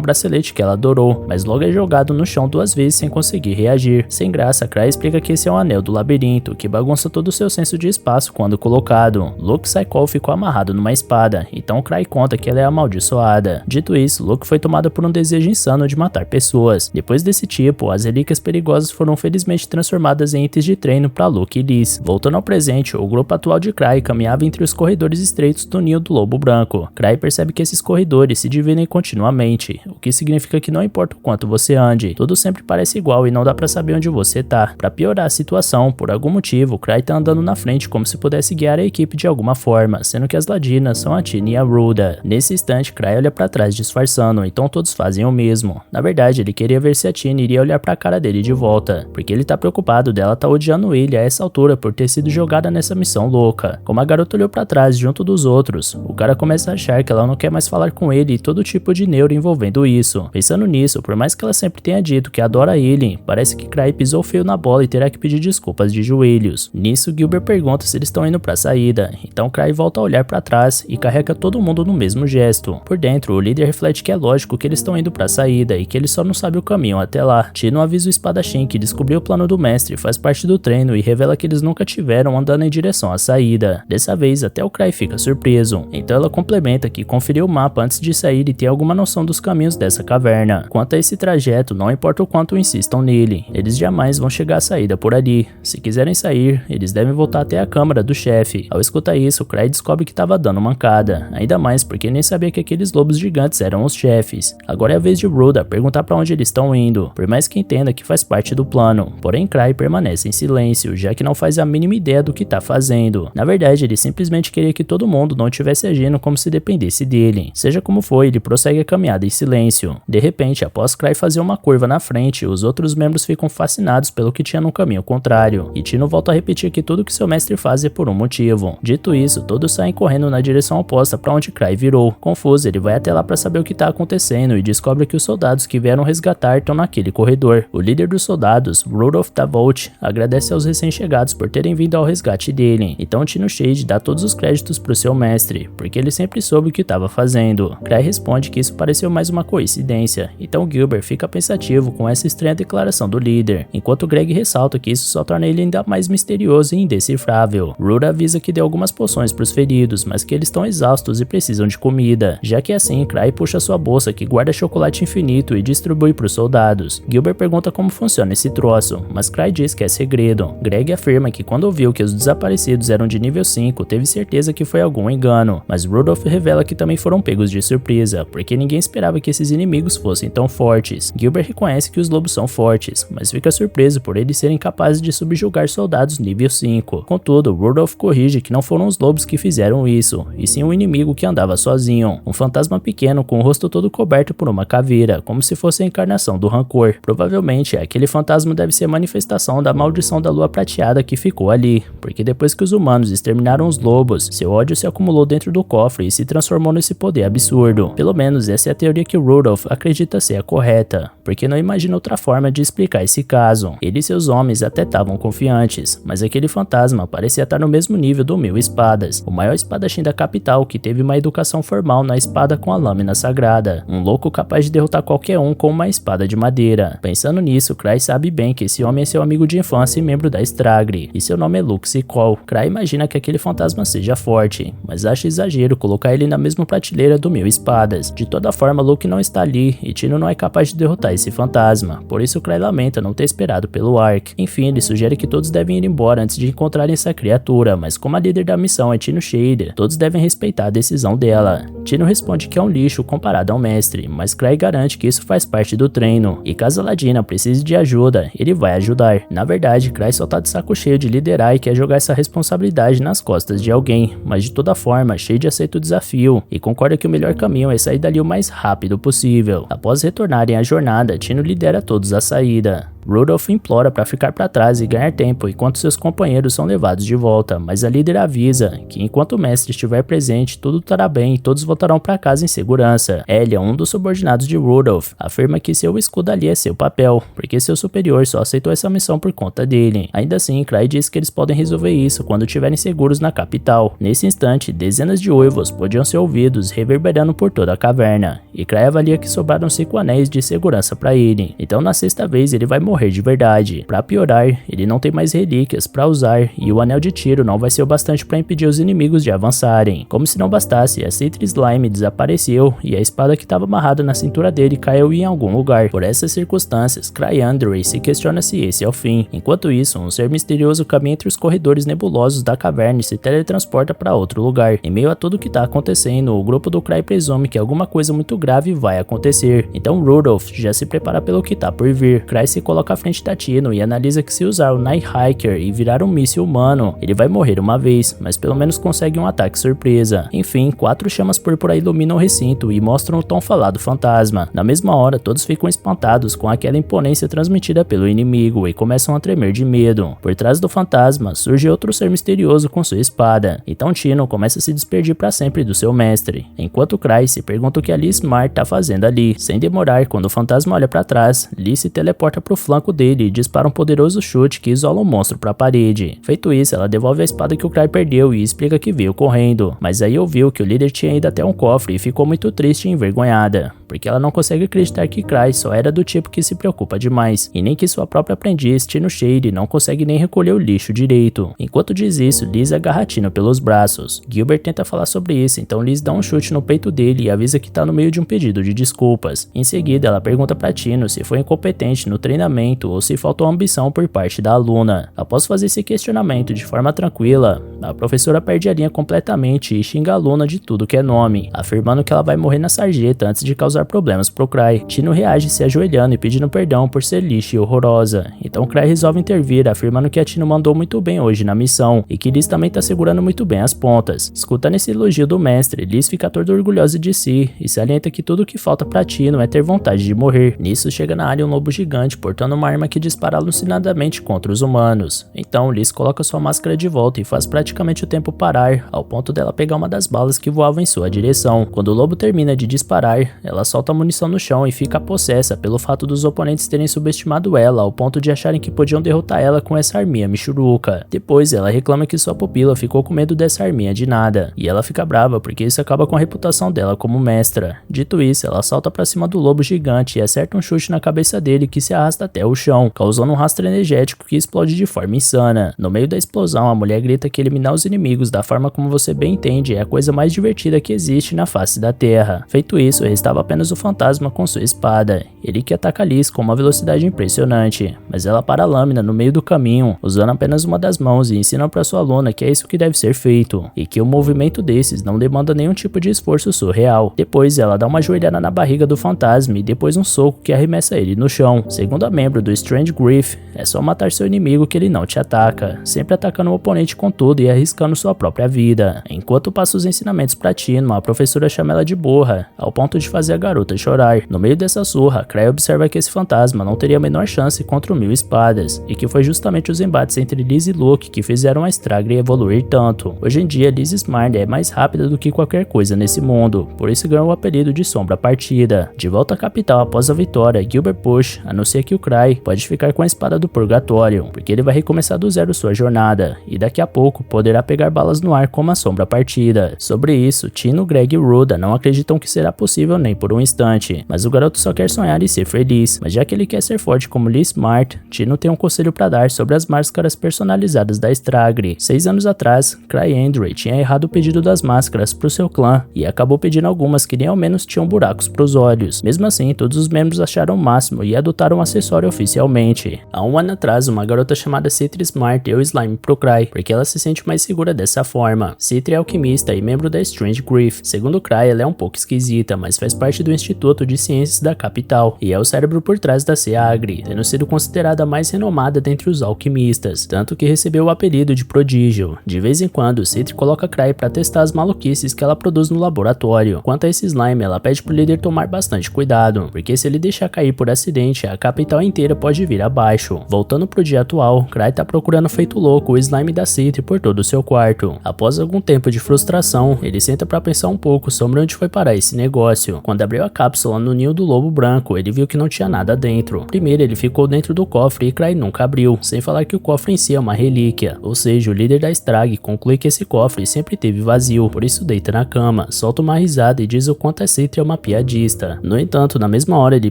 bracelete que ela adorou, mas logo é jogado no chão 2 vezes sem conseguir reagir. Sem graça, Cry explica que esse é um anel do labirinto, que bagunça todo o seu senso de espaço quando colocado. Luke sai qual ficou amarrado numa espada, então Cry conta que ela é amaldiçoada. Dito isso, Luke foi tomado por um desejo insano de matar pessoas. Depois desse tipo, as relíquias perigosas foram felizmente transformadas em itens de treino para Luke e Liz. Voltando ao presente, o grupo atual de Cry caminhava entre os corredores estreitos do ninho do lobo branco. Cry percebe que esses corredores se dividem continuamente, o que significa que não importa o quanto você ande, tudo sempre parece igual e não dá pra saber onde você tá. Pra piorar a situação, por algum motivo, Cry tá andando na frente como se pudesse guiar a equipe de alguma forma, sendo que as ladinas são a Tina e a Ruda. Nesse instante, Cry olha pra trás disfarçando, então todos fazem o mesmo. Na verdade, ele queria ver se a Tina iria olhar pra cara dele de volta, porque ele tá preocupado dela tá odiando ele a essa altura por ter sido jogada nessa missão louca. Como a garota olhou pra trás junto dos outros, o cara começa a achar que ela não quer mais falar com ele e todo tipo de neuro envolvendo isso. Pensando nisso, por mais que ela sempre tenha dito que adora ele, parece que Cry pisou feio na bola e terá que pedir desculpas de joelhos. Nisso, Gilbert pergunta se eles estão indo pra saída, então Cry volta a olhar pra trás e carrega todo mundo no mesmo gesto. Por dentro, o líder reflete que é lógico que eles estão indo pra saída e que ele só não sabe o caminho até lá. Tino avisa o espadachim que descobriu o plano do mestre, faz parte do treino e revela que eles nunca tiveram andando em direção à saída. Dessa vez, até o Cry fica surpreso, então ela complementa que conferiu o mapa antes de sair e ter alguma noção dos caminhos dessa caverna. Quanto a esse trajeto, não importa o quanto insistam nele, eles jamais vão chegar à saída por ali. Se quiserem sair, eles devem voltar até a câmara do chefe. Ao escutar isso, Cry descobre que estava dando mancada, ainda mais porque nem sabia que aqueles lobos gigantes eram os chefes. Agora é a vez de Ruda perguntar para onde eles estão indo, por mais que entenda que faz parte do plano. Porém, Cry permanece em silêncio, já que não faz a mínima ideia do que tá fazendo. Na verdade, ele simplesmente queria que todo mundo não estivesse agindo como se dependesse dele. Seja como for, ele prossegue a caminhada em silêncio. De repente, após Cry fazer uma curva na frente, os outros membros ficam fascinados pelo que tinha no caminho contrário, e Tino volta a repetir que tudo que seu mestre faz é por um motivo. Dito isso, todos saem correndo na direção oposta para onde Cry virou. Confuso, ele vai até lá para saber o que tá acontecendo e descobre que os soldados que vieram resgatar estão naquele corredor. O líder dos soldados, Rudolph Davolt, agradece aos recém-chegados por terem vindo ao resgate dele. Então Tino Shade dá todos os créditos pro seu mestre, porque ele sempre soube o que estava fazendo. Cry responde que isso pareceu mais uma coincidência, então Gilbert fica pensativo com essa estranha declaração do líder, enquanto Greg ressalta que isso só torna ele ainda mais misterioso e indecifrável. Ruda avisa que deu algumas poções pros feridos, mas que eles estão exaustos e precisam de comida. Já que é assim, Cry puxa sua bolsa que guarda chocolate infinito e distribui pros soldados. Gilbert pergunta como funciona esse troço, mas Cry diz que é segredo. Greg afirma que quando ouviu que os desaparecidos eram de nível 5, teve certeza que foi algum engano, mas Rudolph revela que também foram pegos de surpresa, porque ninguém esperava que esses inimigos fossem tão fortes. Gilbert reconhece que os lobos são fortes, mas fica surpreso por eles serem capazes de subjugar soldados nível 5. Contudo, Rudolph corrige que não foram os lobos que fizeram isso, e sim um inimigo que andava sozinho, um fantasma pequeno com o rosto todo coberto por uma caveira, como se fosse a encarnação do rancor. Provavelmente, aquele fantasma deve ser a manifestação da maldição da lua prateada que ficou ali, porque depois que os humanos exterminaram os lobos, seu ódio se acumulou dentro do cofre e se transformou nesse poder absurdo. Pelo menos essa é a teoria que Rudolph acredita ser a correta, porque não imagina outra forma de explicar esse caso. Ele e seus homens até estavam confiantes, mas aquele fantasma parecia estar no mesmo nível do Mil Espadas, o maior espadachim da capital que teve uma educação formal na espada com a lâmina sagrada, um louco capaz de derrotar qualquer um com uma espada de madeira. Pensando nisso, Cry sabe bem que esse homem é seu amigo de infância e membro da Stragre, e seu nome é Luke Sequel. Cry imagina que aquele fantasma seja forte, mas acha exagero colocar ele na mesma prateleira do Mil Espadas. De toda forma, Luke não está ali e Tino não é capaz de derrotar esse fantasma, por isso Cry lamenta não ter esperado pelo Ark. Enfim, ele sugere que todos devem ir embora antes de encontrarem essa criatura, mas como a líder da missão é Tino Shade, todos devem respeitar a decisão dela. Tino responde que é um lixo comparado ao mestre, mas Cry garante que isso faz parte do treino, e caso a Ladina precise de ajuda, ele vai ajudar. Na verdade, Cry só tá de saco cheio de liderar e quer jogar essa responsabilidade nas costas de alguém, mas de toda forma, Shade aceita o desafio e concorda que o melhor caminho é sair dali o mais rápido possível. Após retornarem à jornada, Tino lidera todos à saída. Rudolph implora para ficar para trás e ganhar tempo enquanto seus companheiros são levados de volta, mas a líder avisa que enquanto o mestre estiver presente, tudo estará bem e todos voltarão para casa em segurança. Elia, um dos subordinados de Rudolph, afirma que seu escudo ali é seu papel, porque seu superior só aceitou essa missão por conta dele. Ainda assim, Cry diz que eles podem resolver isso quando estiverem seguros na capital. Nesse instante, dezenas de uivos podiam ser ouvidos reverberando por toda a caverna, e Cry avalia que sobraram 5 anéis de segurança para ele. Então na sexta vez ele vai morrer de verdade. Para piorar, ele não tem mais relíquias para usar e o anel de tiro não vai ser o bastante para impedir os inimigos de avançarem. Como se não bastasse, a Citra Slime desapareceu e a espada que estava amarrada na cintura dele caiu em algum lugar. Por essas circunstâncias, Cryandre se questiona se esse é o fim. Enquanto isso, um ser misterioso caminha entre os corredores nebulosos da caverna e se teletransporta para outro lugar. Em meio a tudo que tá acontecendo, o grupo do Cry presume que alguma coisa muito grave vai acontecer. Então Rudolph já se prepara pelo que tá por vir. Cry se coloca à frente da Tino e analisa que se usar o Night Hiker e virar um míssil humano, ele vai morrer uma vez, mas pelo menos consegue um ataque surpresa. Enfim, 4 chamas púrpura iluminam o recinto e mostram o tão falado fantasma. Na mesma hora, todos ficam espantados com aquela imponência transmitida pelo inimigo e começam a tremer de medo. Por trás do fantasma, surge outro ser misterioso com sua espada. Então Tino começa a se despedir para sempre do seu mestre, enquanto Cry se pergunta o que a Lee Smart tá fazendo ali. Sem demorar, quando o fantasma olha para trás, Lee se teleporta pro flanco dele e dispara um poderoso chute que isola o monstro para a parede. Feito isso, ela devolve a espada que o Cry perdeu e explica que veio correndo, mas aí ouviu que o líder tinha ido até um cofre e ficou muito triste e envergonhada, porque ela não consegue acreditar que Cry só era do tipo que se preocupa demais, e nem que sua própria aprendiz, Tino Shade, não consegue nem recolher o lixo direito. Enquanto diz isso, Liz agarra Tino pelos braços. Gilbert tenta falar sobre isso, então Liz dá um chute no peito dele e avisa que tá no meio de um pedido de desculpas. Em seguida, ela pergunta para Tino se foi incompetente no treinamento ou se faltou ambição por parte da aluna. Após fazer esse questionamento de forma tranquila, a professora perde a linha completamente e xinga a aluna de tudo que é nome, afirmando que ela vai morrer na sarjeta antes de causar problemas pro Cry. Tino reage se ajoelhando e pedindo perdão por ser lixa e horrorosa. Então Cry resolve intervir, afirmando que a Tino mandou muito bem hoje na missão e que Liz também tá segurando muito bem as pontas. Escutando esse elogio do mestre, Liz fica toda orgulhosa de si e salienta que tudo que falta pra Tino é ter vontade de morrer. Nisso chega na área um lobo gigante portando uma arma que dispara alucinadamente contra os humanos. Então Liz coloca sua máscara de volta e faz praticamente o tempo parar, ao ponto dela pegar uma das balas que voavam em sua direção. Quando o lobo termina de disparar, ela solta a munição no chão e fica possessa pelo fato dos oponentes terem subestimado ela ao ponto de acharem que podiam derrotar ela com essa arminha michuruca. Depois ela reclama que sua pupila ficou com medo dessa arminha de nada, e ela fica brava porque isso acaba com a reputação dela como mestra. Dito isso, ela salta pra cima do lobo gigante e acerta um chute na cabeça dele que se arrasta até o chão, causando um rastro energético que explode de forma insana. No meio da explosão, a mulher grita que eliminar os inimigos da forma como você bem entende é a coisa mais divertida que existe na face da Terra. Feito isso, restava apenas o fantasma com sua espada. Ele que ataca Liz com uma velocidade impressionante, mas ela para a lâmina no meio do caminho, usando apenas uma das mãos e ensina para sua aluna que é isso que deve ser feito, e que o movimento desses não demanda nenhum tipo de esforço surreal. Depois ela dá uma joelhada na barriga do fantasma e depois um soco que arremessa ele no chão. Segundo a membro do Strange Grief, é só matar seu inimigo que ele não te ataca, sempre atacando o oponente com tudo e arriscando sua própria vida. Enquanto passa os ensinamentos pra Tino, a professora chama ela de burra, ao ponto de fazer a garota chorar. No meio dessa surra, Cry observa que esse fantasma não teria a menor chance contra o 1000 espadas, e que foi justamente os embates entre Liz e Luke que fizeram a Stragra evoluir tanto. Hoje em dia, Liz Smart é mais rápida do que qualquer coisa nesse mundo, por isso ganhou o apelido de Sombra Partida. De volta à capital após a vitória, Gilbert Push anuncia que o Cry pode ficar com a espada do purgatório, porque ele vai recomeçar do zero sua jornada, e daqui a pouco poderá pegar balas no ar como a Sombra Partida. Sobre isso, Tino, Greg e Ruda não acreditam que será possível nem por um instante, mas o garoto só quer sonhar treinar e ser feliz, mas já que ele quer ser forte como Lee Smart, Tino tem um conselho para dar sobre as máscaras personalizadas da Stragre. 6 anos atrás, Cry-Andre tinha errado o pedido das máscaras pro seu clã e acabou pedindo algumas que nem ao menos tinham buracos pros olhos. Mesmo assim, todos os membros acharam o máximo e adotaram o acessório oficialmente. Há um ano atrás, uma garota chamada Citri Smart deu slime pro Cry, porque ela se sente mais segura dessa forma. Citri é alquimista e membro da Strange Grief. Segundo Cry, ela é um pouco esquisita, mas faz parte do Instituto de Ciências da capital e é o cérebro por trás da SEAGRE, tendo sido considerada a mais renomada dentre os alquimistas, tanto que recebeu o apelido de prodígio. De vez em quando, Citri coloca Cry para testar as maluquices que ela produz no laboratório. Quanto a esse slime, ela pede pro líder tomar bastante cuidado, porque se ele deixar cair por acidente, a capital inteira pode vir abaixo. Voltando pro dia atual, Cry tá procurando feito louco o slime da Citri por todo o seu quarto. Após algum tempo de frustração, ele senta para pensar um pouco sobre onde foi parar esse negócio. Quando abriu a cápsula no ninho do lobo branco, ele viu que não tinha nada dentro. Primeiro ele ficou dentro do cofre e Cry nunca abriu, sem falar que o cofre em si é uma relíquia, ou seja, o líder da Strag conclui que esse cofre sempre teve vazio, por isso deita na cama, solta uma risada e diz o quanto a Citri é uma piadista. No entanto, na mesma hora ele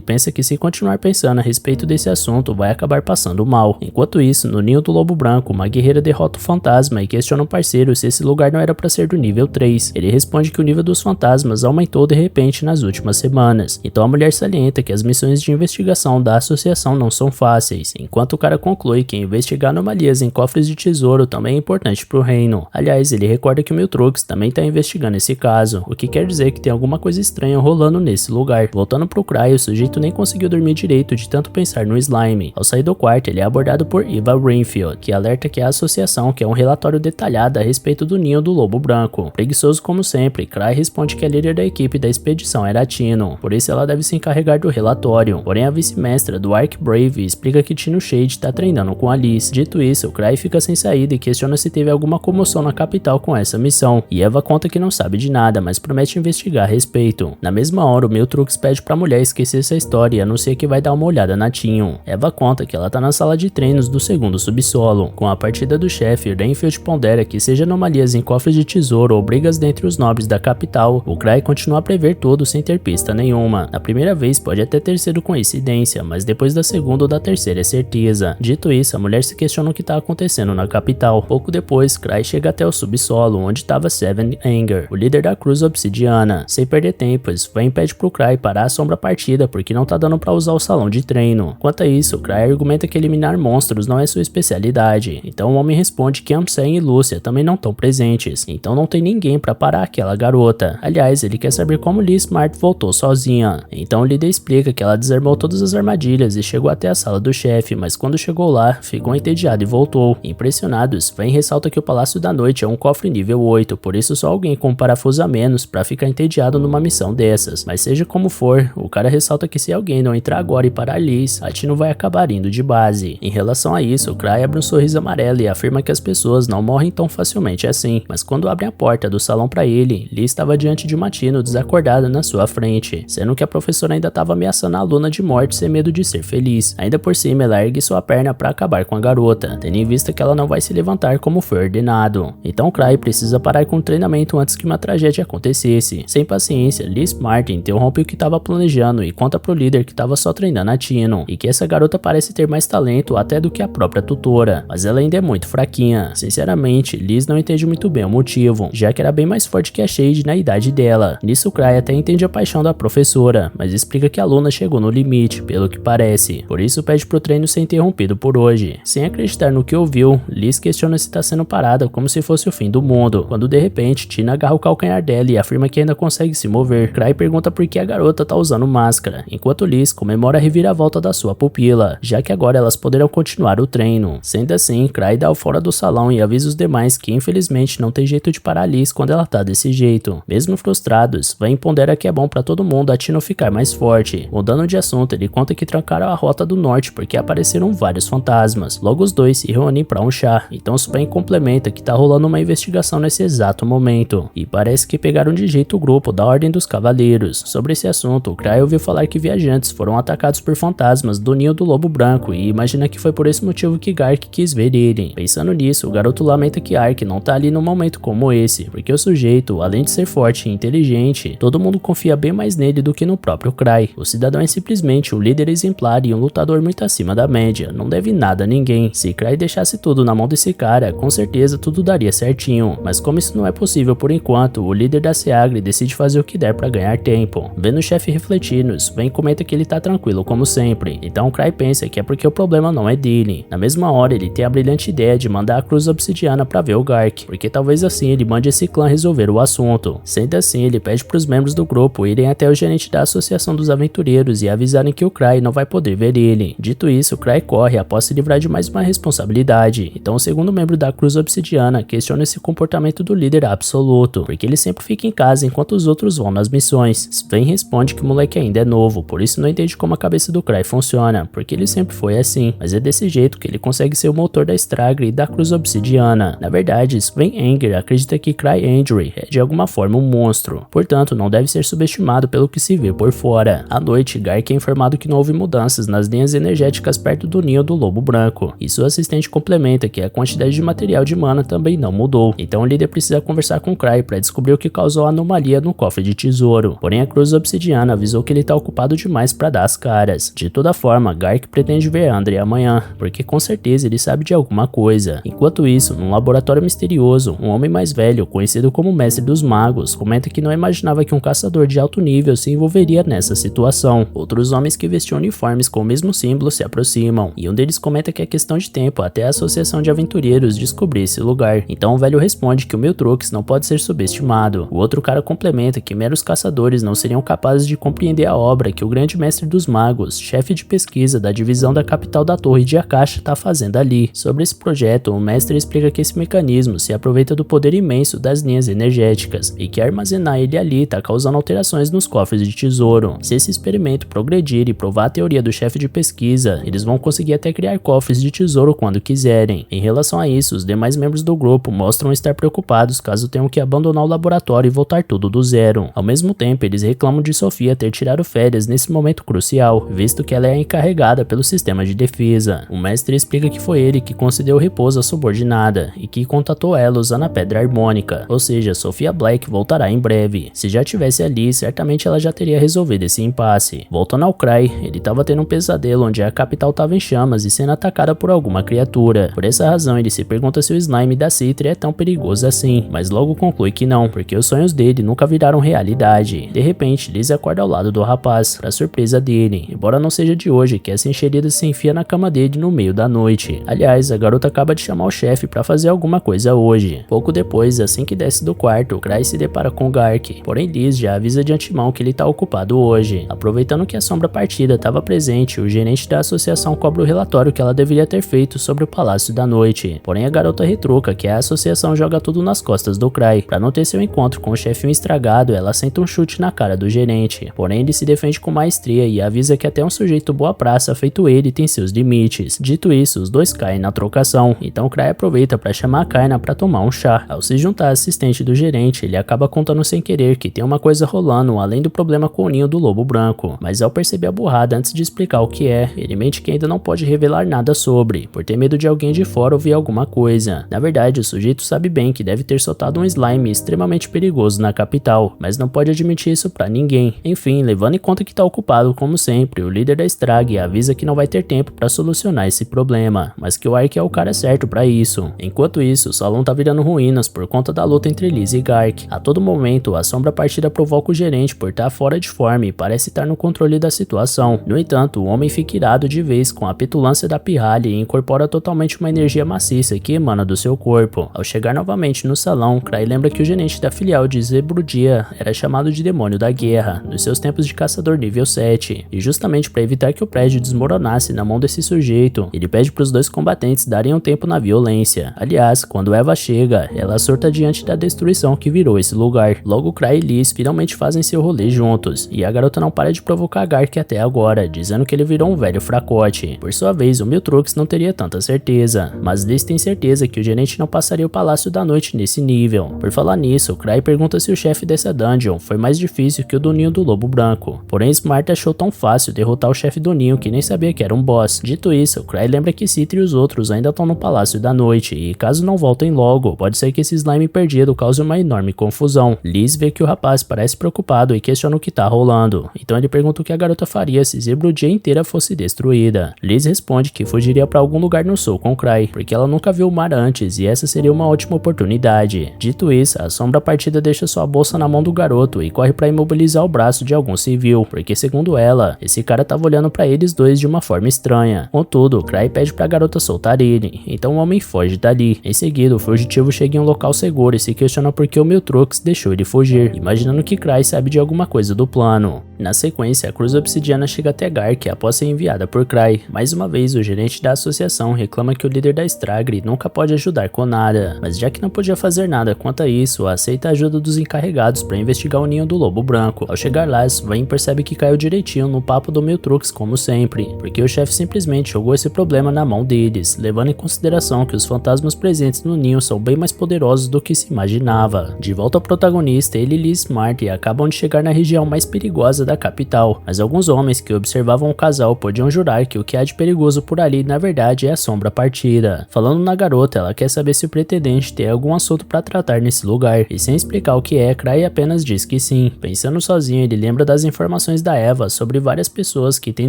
pensa que se continuar pensando a respeito desse assunto vai acabar passando mal. Enquanto isso, no ninho do lobo branco, uma guerreira derrota o fantasma e questiona o parceiro se esse lugar não era para ser do nível 3. Ele responde que o nível dos fantasmas aumentou de repente nas últimas semanas, então a mulher salienta que as missões de investigação da associação não são fáceis, enquanto o cara conclui que investigar anomalias em cofres de tesouro também é importante pro reino. Aliás, ele recorda que o Miltrux também tá investigando esse caso, o que quer dizer que tem alguma coisa estranha rolando nesse lugar. Voltando pro Cry, o sujeito nem conseguiu dormir direito de tanto pensar no slime. Ao sair do quarto, ele é abordado por Eva Rainfield, que alerta que a associação quer um relatório detalhado a respeito do ninho do lobo branco. Preguiçoso como sempre, Cry responde que a líder da equipe da expedição era Tino, por isso ela deve se encarregar do relatório. Porém, a vice-mestra do Ark Brave explica que Tino Shade tá treinando com Alice. Dito isso, Cry fica sem saída e questiona se teve alguma comoção na capital com essa missão, e Eva conta que não sabe de nada, mas promete investigar a respeito. Na mesma hora, o Miltrux pede pra mulher esquecer essa história e anuncia que vai dar uma olhada na Tinho. Eva conta que ela tá na sala de treinos do segundo subsolo. Com a partida do chefe, Rainfield pondera que seja anomalias em cofres de tesouro ou brigas dentre os nobres da capital, o Cry continua a prever tudo sem ter pista nenhuma. Na primeira vez pode até ter sido coincidência, mas depois da segunda ou da terceira é certeza. Dito isso, a mulher se questiona o que tá acontecendo na capital. Pouco depois, Cry chega até o subsolo, onde estava Seven Anger, o líder da Cruz Obsidiana. Sem perder tempo, Sven pede pro Cry parar a sombra partida porque não tá dando pra usar o salão de treino. Quanto a isso, Cry argumenta que eliminar monstros não é sua especialidade. Então o homem responde que Amsen e Lúcia também não estão presentes, então não tem ninguém pra parar aquela garota. Aliás, ele quer saber como Lee Smart voltou sozinha. Então o líder explica que ela desarmou todas as armadilhas e chegou até a sala do chefe, mas quando chegou lá, ficou entediado e voltou. Impressionado, Sven ressalta que o Palácio da Noite é um cofre nível 8, por isso só alguém com um parafuso a menos pra ficar entediado numa missão dessas. Mas seja como for, o cara ressalta que se alguém não entrar agora e parar Liz, a Tino vai acabar indo de base. Em relação a isso, o Cry abre um sorriso amarelo e afirma que as pessoas não morrem tão facilmente assim, mas quando abre a porta do salão pra ele, Liz estava diante de uma Tino desacordada na sua frente, sendo que a professora ainda estava ameaçando a aluna de morte sem medo de ser feliz. Ainda por cima, ela ergue sua perna pra acabar com a garota, tendo em vista que ela não vai se levantar como foi ordenado. Então Cry precisa parar com o treinamento antes que uma tragédia acontecesse. Sem paciência, Liz Martin interrompe o que estava planejando e conta pro líder que estava só treinando a Tino, e que essa garota parece ter mais talento até do que a própria tutora, mas ela ainda é muito fraquinha. Sinceramente, Liz não entende muito bem o motivo, já que era bem mais forte que a Shade na idade dela. Nisso, Cry até entende a paixão da professora, mas explica que a aluna chegou no limite, pelo que parece. Por isso pede pro treino ser interrompido por hoje. Sem acreditar no que ouviu, Liz questiona se tá sendo parada como se fosse o fim do mundo, quando de repente Tina agarra o calcanhar dela e afirma que ainda consegue se mover. Cry pergunta por que a garota tá usando máscara, enquanto Liz comemora a reviravolta da sua pupila, já que agora elas poderão continuar o treino. Sendo assim, Cry dá o fora do salão e avisa os demais que infelizmente não tem jeito de parar Liz quando ela tá desse jeito. Mesmo frustrados, Van pondera que é bom pra todo mundo a Tino ficar mais forte. Mudando de assunto, ele conta que trancaram a rota do norte porque apareceram vários fantasmas. Logo os dois se reúnem pra um chá, então Sven complementa que tá rolando uma investigação nesse exato momento, e parece que pegaram de jeito o grupo da Ordem dos Cavaleiros. Sobre esse assunto, Cry ouviu falar que viajantes foram atacados por fantasmas do ninho do lobo branco e imagina que foi por esse motivo que Gark quis ver ele. Pensando nisso, o garoto lamenta que Ark não tá ali num momento como esse, porque o sujeito, além de ser forte e inteligente, todo mundo confia bem mais nele do que no próprio Cry. O cidadão é simplesmente um líder exemplar e um lutador muito acima da média, não deve nada a ninguém. Se Cry deixasse tudo na mão desse cara, com certeza tudo daria certinho, mas como isso não é possível por enquanto, o líder da Seagre decide fazer o que der pra ganhar tempo. Vendo o chefe refletindo, Sven comenta que ele tá tranquilo como sempre, então Cry pensa que é porque o problema não é dele. Na mesma hora, ele tem a brilhante ideia de mandar a Cruz Obsidiana pra ver o Gark, porque talvez assim ele mande esse clã resolver o assunto. Sendo assim, ele pede pros membros do grupo irem até o gerente da Associação dos Aventureiros e avisarem que o Cry não vai poder ver ele. Dito isso, Cry corre após se livrar de mais uma responsabilidade. Então o segundo membro da Cruz Obsidiana questiona esse comportamento do líder absoluto, porque ele sempre fica em casa enquanto os outros vão nas missões. Sven responde que o moleque ainda é novo, por isso não entende como a cabeça do Cry funciona, porque ele sempre foi assim, mas é desse jeito que ele consegue ser o motor da Stragre e da Cruz Obsidiana. Na verdade, Sven Anger acredita que Cry Andrew é de alguma forma um monstro, portanto não deve ser subestimado pelo que se vê por fora. À noite, Gark é informado que não houve mudanças nas linhas energéticas perto do ninho do Lobo Branco, e sua assistente complementa que a quantidade de material de mana também não mudou, então o líder precisa conversar com Cry para descobrir o que causou a anomalia no cofre de tesouro. Porém, a Cruz Obsidiana avisou que ele tá ocupado demais para dar as caras. De toda forma, Gark pretende ver Andre amanhã, porque com certeza ele sabe de alguma coisa. Enquanto isso, num laboratório misterioso, um homem mais velho, conhecido como Mestre dos Magos, comenta que não imaginava que um caçador de alto nível se envolveria nessa situação. Outros homens que vestiam uniformes com o mesmo símbolo se aproximam, e um deles comenta que é questão de tempo até a Associação de Aventureiros descobrir esse lugar. Então o velho responde que o Miltrux não pode ser subestimado. O outro cara complementa que meros caçadores não seriam capazes de compreender a obra que o grande Mestre dos Magos, chefe de pesquisa da divisão da capital da Torre de Akasha, está fazendo ali. Sobre esse projeto, o mestre explica que esse mecanismo se aproveita do poder imenso das linhas energéticas e que armazenar ele ali está causando alterações nos cofres de tesouro. Se esse experimento progredir e provar a teoria do chefe de pesquisa, eles vão conseguir até criar cofres de tesouro quando quiserem. Em relação a isso, os demais membros do grupo mostram estar preocupados caso tenham que abandonar o laboratório e voltar tudo do zero. Ao mesmo tempo, eles reclamam de Sofia ter tirado férias nesse momento crucial, visto que ela é a encarregada pelo sistema de defesa. O mestre explica que foi ele que concedeu repouso à subordinada e que contatou ela usando a pedra harmônica, ou seja, Sophia Black voltará em breve. Se já tivesse ali, certamente ela já teria resolvido esse impasse. Voltando ao Cry, ele estava tendo um pesadelo onde a capital estava em chamas e sendo atacada por alguma criatura. Por essa razão, ele se pergunta se o slime da Citri é tão perigoso assim, mas logo conclui que não, porque os sonhos dele nunca viraram realidade. De repente, Liz acorda ao lado do rapaz, para surpresa dele, embora não seja de hoje que essa enxerida se enfia na cama dele no meio da noite. Aliás, a garota acaba de chamar o chefe para fazer alguma coisa hoje. Pouco depois, assim que desce do quarto, o Cry se depara com Gark, porém Liz já avisa de antemão que ele tá ocupado hoje. Aproveitando que a sombra partida estava presente, o gerente da associação cobra o relatório que ela deveria ter feito sobre o Palácio da Noite. Porém, a garota retruca que a associação joga tudo nas costas do Cry. Para não ter seu encontro com o chefinho estragado, ela senta um chute na cara do gerente. Porém, ele se defende com maestria e avisa que até um sujeito boa praça feito ele tem seus limites. Dito isso, os dois caem na trocação, então o Cry aproveita para chamar a Kaina para tomar um chá. Ao se juntar à assistente do gerente, ele acaba contando sem querer que tem uma coisa rolando além do problema com o ninho do Lobo Branco, mas ao perceber a burrada antes de explicar o que é, ele mente que ainda não pode revelar nada sobre, por ter medo de alguém de fora ouvir alguma coisa. Na verdade, o sujeito sabe bem que deve ter soltado um slime extremamente perigoso na capital, mas não pode admitir isso pra ninguém. Enfim, levando em conta que tá ocupado como sempre, o líder da Strag avisa que não vai ter tempo para solucionar esse problema, mas que o Ark é o cara certo para isso. Enquanto isso, o salão tá virando ruínas por conta da luta entre Liz e Gark. A todo momento, a sombra partida provoca o gerente por estar fora de forma e parece estar no controle da situação. No entanto, o homem fica irado de vez com a petulância da pirralha e incorpora totalmente uma energia maciça que emana do seu corpo. Ao chegar novamente no salão, Cry lembra que o gerente da filial de Zebrudia era chamado de Demônio da Guerra, nos seus tempos de caçador nível 7, e justamente para evitar que o prédio desmoronasse na mão desse sujeito, ele pede para os dois combatentes darem um tempo na violência. Aliás, quando Eva chega, ela surta diante da destruição que virou esse lugar. Logo, Cry e Liz finalmente fazem seu rolê juntos, e a garota não para de provocar Gark até agora, dizendo que ele virou um velho fracote. Por sua vez, o Miltrux não teria tanta certeza, mas Liz tem certeza que o gerente não passaria o Palácio da Noite nesse nível. Por falar nisso, Cry pergunta se o chefe dessa dungeon foi mais difícil que o do Ninho do Lobo Branco. Porém, Smart achou tão fácil derrotar o chefe do Ninho que nem sabia que era um boss. Dito isso, Cry lembra que Citri e os outros ainda estão no Palácio da Noite, e caso não voltem logo, pode ser que esse slime perdido cause uma enorme confusão. Liz vê que o rapaz parece preocupado e questiona o que tá rolando, então ele ele pergunta o que a garota faria se Zeebrugge inteira fosse destruída. Liz responde que fugiria para algum lugar no sul com Cry, porque ela nunca viu o mar antes e essa seria uma ótima oportunidade. Dito isso, a sombra partida deixa sua bolsa na mão do garoto e corre para imobilizar o braço de algum civil, porque segundo ela, esse cara tava olhando para eles dois de uma forma estranha. Contudo, Cry pede pra garota soltar ele, então o homem foge dali. Em seguida, o fugitivo chega em um local seguro e se questiona por que o Miltrux deixou ele fugir, imaginando que Cry sabe de alguma coisa do plano. Na sequência, a Cruz Obsidiana chega até Gark após ser enviada por Cry. Mais uma vez, o gerente da associação reclama que o líder da Stragre nunca pode ajudar com nada, mas já que não podia fazer nada quanto a isso, aceita a ajuda dos encarregados para investigar o ninho do Lobo Branco. Ao chegar lá, Swain percebe que caiu direitinho no papo do Miltrux como sempre, porque o chefe simplesmente jogou esse problema na mão deles, levando em consideração que os fantasmas presentes no ninho são bem mais poderosos do que se imaginava. De volta ao protagonista, ele e Liz Smart acabam de chegar na região mais perigosa da capital, mas alguns homens que observavam o casal podiam jurar que o que há de perigoso por ali na verdade é a sombra partida. Falando na garota, ela quer saber se o pretendente tem algum assunto para tratar nesse lugar, e sem explicar o que é, Cry apenas diz que sim. Pensando sozinho, ele lembra das informações da Eva sobre várias pessoas que têm